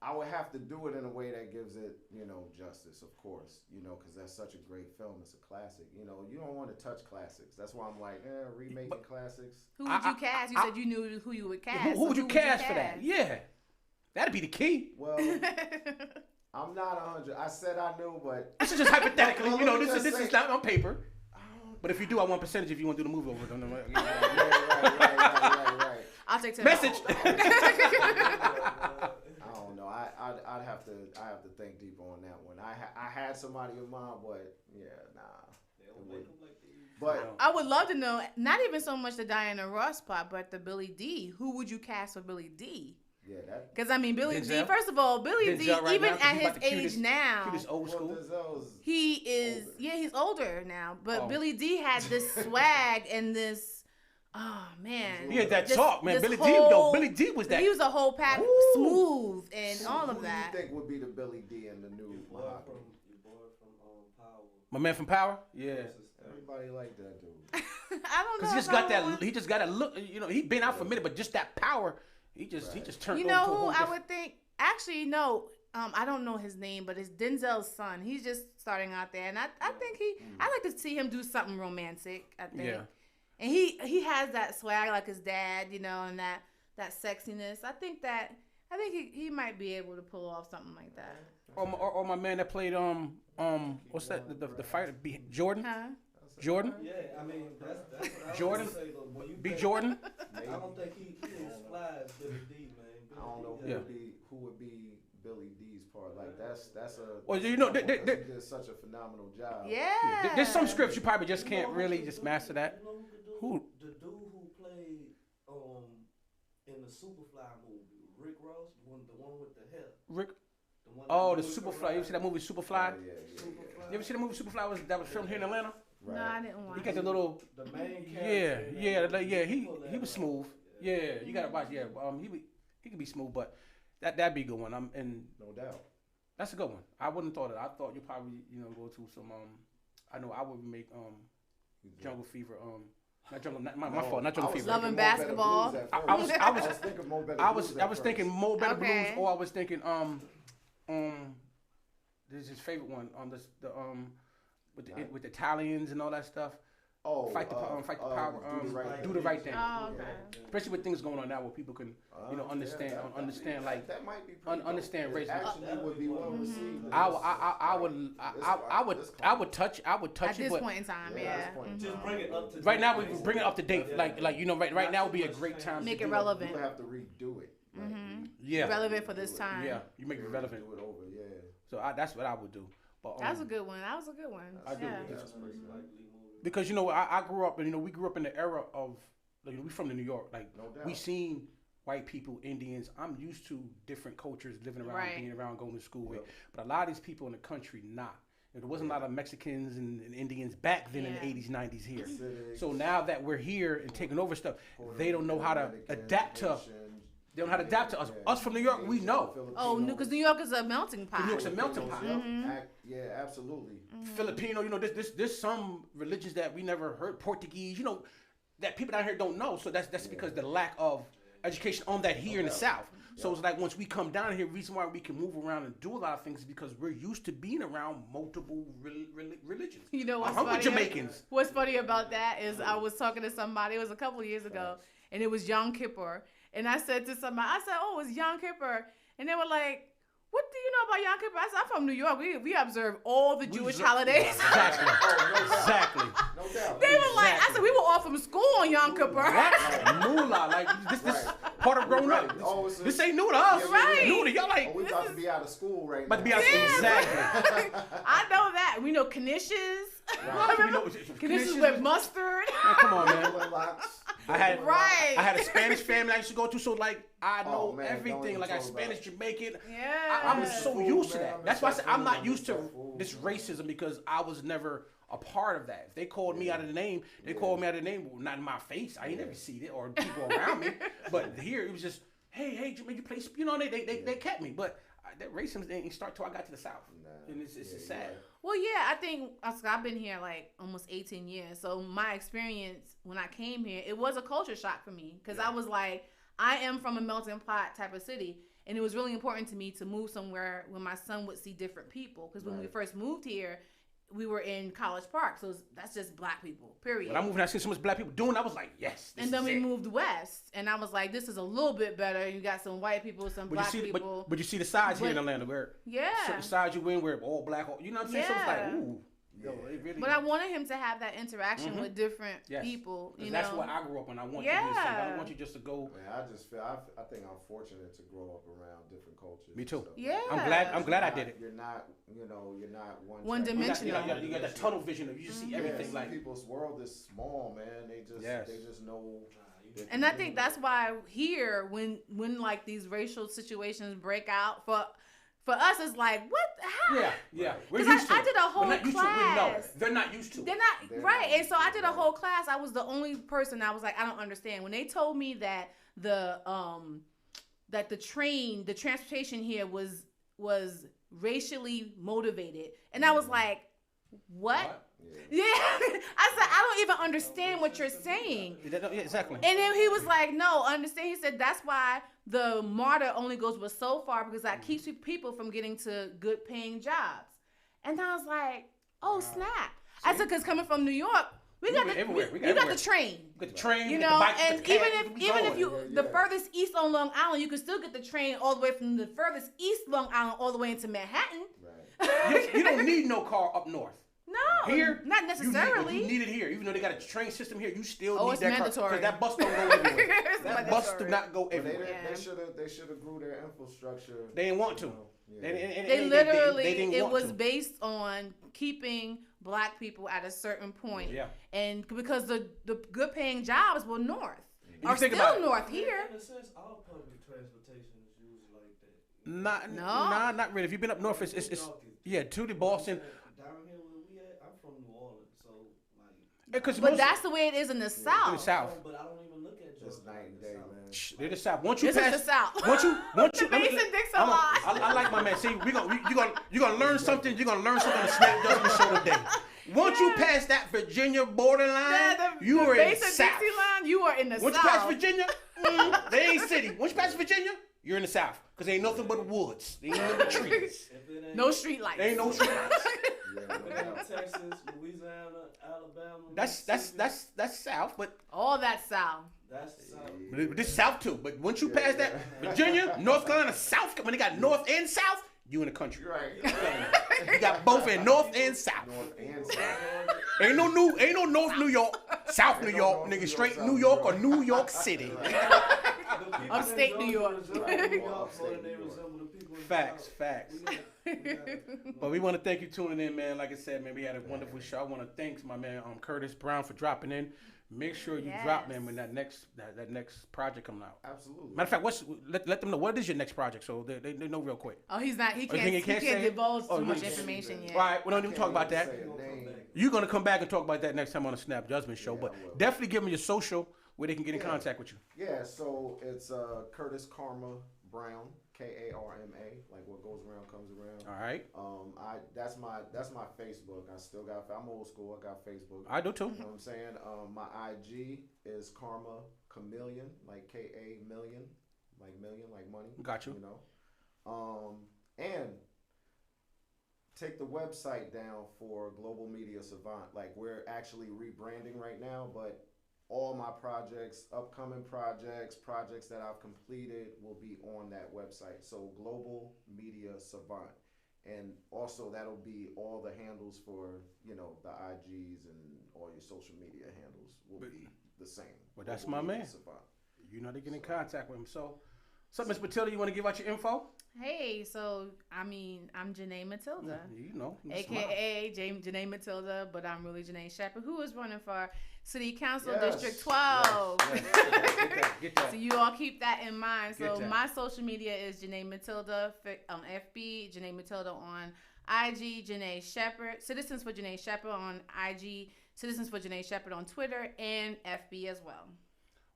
I would have to do it in a way that gives it, justice, of course, because that's such a great film. It's a classic. You don't want to touch classics. That's why I'm like, remaking classics. Who would you cast? You said you knew who you would cast. Who would you cast for that? Yeah. That'd be the key. Well, I'm not 100. I said I knew, but this is just hypothetically. This is not on paper. But if you do, I want percentage if you want to do the movie over. Right. I'll take 10. Message. I don't know. I'd have to think deeper on that one. I had somebody in mind, but But I would love to know, not even so much the Diana Ross part, but the Billy D. Who would you cast for Billy D? Yeah, that. Because Billy Denzel? D. First of all, Billy D. Denzel right Even now, 'cause at he's his about the age cutest- now, cutest old school. he is. He's older now. But Oh. Billy D. had this swag and this. Oh man, He had that This- talk, man. this Billy D. whole- Though Billy D. was that. He was a whole pack, smooth and all Who of that. do you think would be the Billy D in the new Mahogany? My man from Power. Yeah. Everybody like that dude. I don't know. Cause he just got that. He just got that look. He been out for a minute, but just that power. He just turned. You know over to a who whole I different- would think? Actually, no. I don't know his name, but it's Denzel's son. He's just starting out there, and I think I like to see him do something romantic. I think. Yeah. And he has that swag like his dad, and that sexiness. I think he might be able to pull off something like that. Or my man that played what's that the fighter Jordan? Huh? Jordan? Yeah, I mean that's what I Jordan? was gonna say, though. When you B. think- Jordan? I don't think he is fly as Billy D, man. I don't know who would be Billy D's part. Like that's a. Well, he did such a phenomenal job. Yeah. There's some scripts you probably just can't really just master that. Who? The dude who played in the Superfly movie, Rick Ross, the one with the hair. Rick. The one The Superfly. You ever see that movie Superfly? You ever see the movie Superfly that was filmed here in Atlanta? No, I didn't watch. He got the little. The main character. Yeah. He was smooth. Yeah, you gotta watch. Yeah, he could be smooth, but that'd be a good one. No doubt. That's a good one. I wouldn't thought it. I thought you probably go to some. I know I would make Jungle Fever. Not Jungle. My fault. Not Jungle Fever. Love and Basketball. I was thinking Mo Better Blues. I was thinking Mo Better Okay. Blues, or I was thinking this is his favorite one. With the Italians and all that stuff. Oh, fight the power. Do the right thing. Oh, okay. Especially with things going on now, where people can understand like that might be understand race. Actually, would be well received. I would touch At it, this but point in time, yeah. Just bring it up to right now we bring it up to date. Like right now would be a great time. Make to it do relevant. You would have to redo it. Yeah. Relevant for this time. Yeah, you make it relevant. Do it over, yeah. So that's what I would do. But That was a good one. I do. Yeah. Because I grew up, and we grew up in the era of we from New York. Like we seen white people, Indians. I'm used to different cultures, living around, being around, going to school with. But a lot of these people in the country not. There wasn't a lot of Mexicans and Indians back then in the 80s, 90s here. So now that we're here and taking over stuff, they don't know how to adapt to. They don't know how to adapt to us. Us from New York, we know. Oh, because New York is a melting pot. New York's a melting pot. Yeah, absolutely. Filipino, there's some religions that we never heard. Portuguese, that people down here don't know. So that's because the lack of education on that here in the South. So it's like once we come down here, the reason why we can move around and do a lot of things is because we're used to being around multiple religions. You know what's I'm funny? with Jamaicans. What's funny about that is I was talking to somebody, it was a couple of years ago, and it was Yom Kippur. And I said to somebody, oh, it's Yom Kippur. And they were like, what do you know about Yom Kippur? I said, I'm from New York. We observe all the Jewish holidays. Exactly. Exactly. No doubt. They were like, I said, we were off from school on Yom Kippur. What? Moolah. Like, this part of growing up. This ain't new to us. Right. New to y'all. Like, we about to be out of school right now. About to be out of school. Exactly. I know that. We know knishes. Knishes with mustard. Man, come on, man. I had a Spanish family I used to go to, so like I know everything. Like I Spanish Jamaican. Yeah. I'm so used to that. That's why I said I'm not used to this racism because I was never a part of that. If they called me out of the name, they called me out of the name. Well, not in my face. I ain't never seen it or people around me. But here it was just, hey, you play. They kept me. But that racism didn't start till I got to the South, and it's sad. Well, yeah, I think I've been here like almost 18 years. So my experience when I came here, it was a culture shock for me because I was like, I am from a melting pot type of city, and it was really important to me to move somewhere where my son would see different people. Because when we first moved here, we were in College Park, so that's just black people, period. When I moved and I seen so much black people doing, I was like, yes. And then we moved west, and I was like, this is a little bit better. You got some white people, some black people. But you see the sides here in Atlanta, where certain sides you in, where all black, you know what I'm saying? So it's like, ooh. Yo, it really but I wanted him to have that interaction with different people. You know, that's what I grew up on. I want you to say, I don't want you just to go. Man, I just feel I think I'm fortunate to grow up around different cultures. Me too. Yeah, I'm glad I did it. You're not one dimensional. You got that tunnel vision of you just see everything like people's world is small, man. They just know. And I think that's why here, when like these racial situations break out for us, it's like, what? How? Yeah. Because I did a whole class. They're not used to it. They're not. And so I did a whole class. I was the only person. I was like, I don't understand. When they told me that the transportation here was racially motivated, and I was like, what? Yeah. I said, I don't even understand what you're saying. Yeah, exactly. And then he was like, no, understand. He said, that's why the MARTA only goes but so far, because that keeps people from getting to good paying jobs. And I was like, oh, snap. I said, because coming from New York, we got the train. We got the train. You know, and even if you the furthest east on Long Island, you can still get the train all the way from the furthest east Long Island all the way into Manhattan. Right. you don't need no car up north. No, here, not necessarily. You need it here. Even though they got a train system here, you still need it's that mandatory. Because that bus don't go everywhere. That bus do not go everywhere. They should have grew their infrastructure. They didn't want to. It was based on keeping black people at a certain point. Yeah. And because the good paying jobs were north. Are still north here. In a sense, all public transportation is used like that. Not really. If you've been up north, it's to the Boston. I'm from New Orleans, so but that's the way it is in the South. In the South. But I don't even look at just night and day, man. They're the South. Once you this pass, is the South. Once you Mason-Dixon line. I like my man. See, you're gonna learn something. You're gonna learn something on the Snap Judgment Show today. Once you pass that Virginia borderline, you are in the South. Line, you are in the Once South. You pass Virginia, they ain't city. Once you pass Virginia, you're in the South. Because there ain't nothing but woods. There ain't nothing but trees. No street lights. There ain't no street lights. Texas, Louisiana, Alabama. That's South, but all that South. That's South. But this South too. But once you pass that Virginia, North Carolina, South, when they got North and South, you in the country. Right. You got both in North and South. North and South. Ain't no North New York, South New York, nigga. Straight New York or New York City. Upstate New York. Facts. But we want to thank you tuning in, man. Like I said, man, we had a wonderful show. I want to thank my man Curtis Brown for dropping in. Make sure you drop, man, when that next project comes out. Absolutely. Matter of fact, let them know what is your next project, so they know real quick. Oh, he's not. He can't divulge too much information yet. All right, we don't even talk about that. You're gonna come back and talk about that next time on the Snap Judgment Show, but definitely give them your social where they can get in contact with you. Yeah, so it's Curtis Karma Brown, Karma, like what goes around comes around. All right. That's my Facebook. I'm old school. I got Facebook. I do too. You know what I'm saying? My IG is Karma Chameleon, like K-A million, like money. Got you. You know, and take the website down for Global Media Savant. Like we're actually rebranding right now, but all my projects, upcoming projects that I've completed will be on that website. So Global Media Savant. And also that'll be all the handles for, the IGs and all your social media handles will be the same. Well, that's my man. Savant. You know to get in contact with him. So Miss Matilda, you want to give out your info? Hey, I'm Janae Matilda. You know. AKA Janae Matilda, but I'm really Janae Shepherd, who is running for City Council District 12. Yes. Get that. So you all keep that in mind. So my social media is Janae Matilda on FB, Janae Matilda on IG, Janae Shepherd, Citizens for Janae Shepherd on IG, Citizens for Janae Shepherd on Twitter, and FB as well.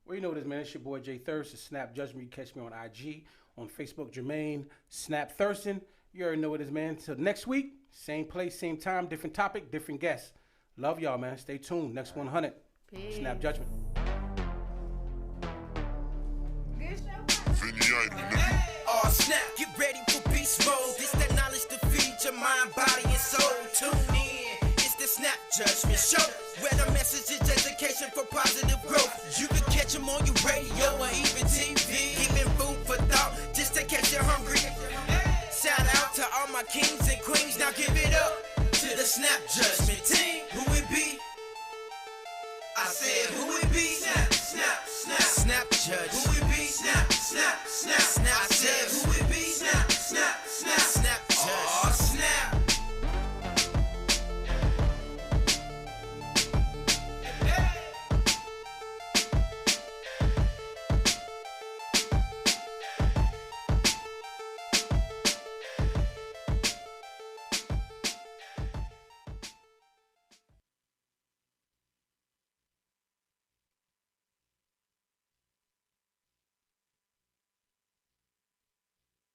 Well, you know what it is, man. It's your boy Jay Thirst. It's Snap Judgment. You catch me on IG, on Facebook, Jermaine, Snap Thurston. You already know what it is, man. Till next week, same place, same time, different topic, different guests. Love y'all, man. Stay tuned. Next 100. Peace. Snap Judgment. Good Judgment Show, where the message is education for positive growth. You can catch them on your radio or even TV. Giving food for thought, just to catch you hungry. Shout out to all my kings and queens, now give it up to the Snap Judgment team. Who it be? I said who it be? Snap, snap, snap. Snap Judge. Who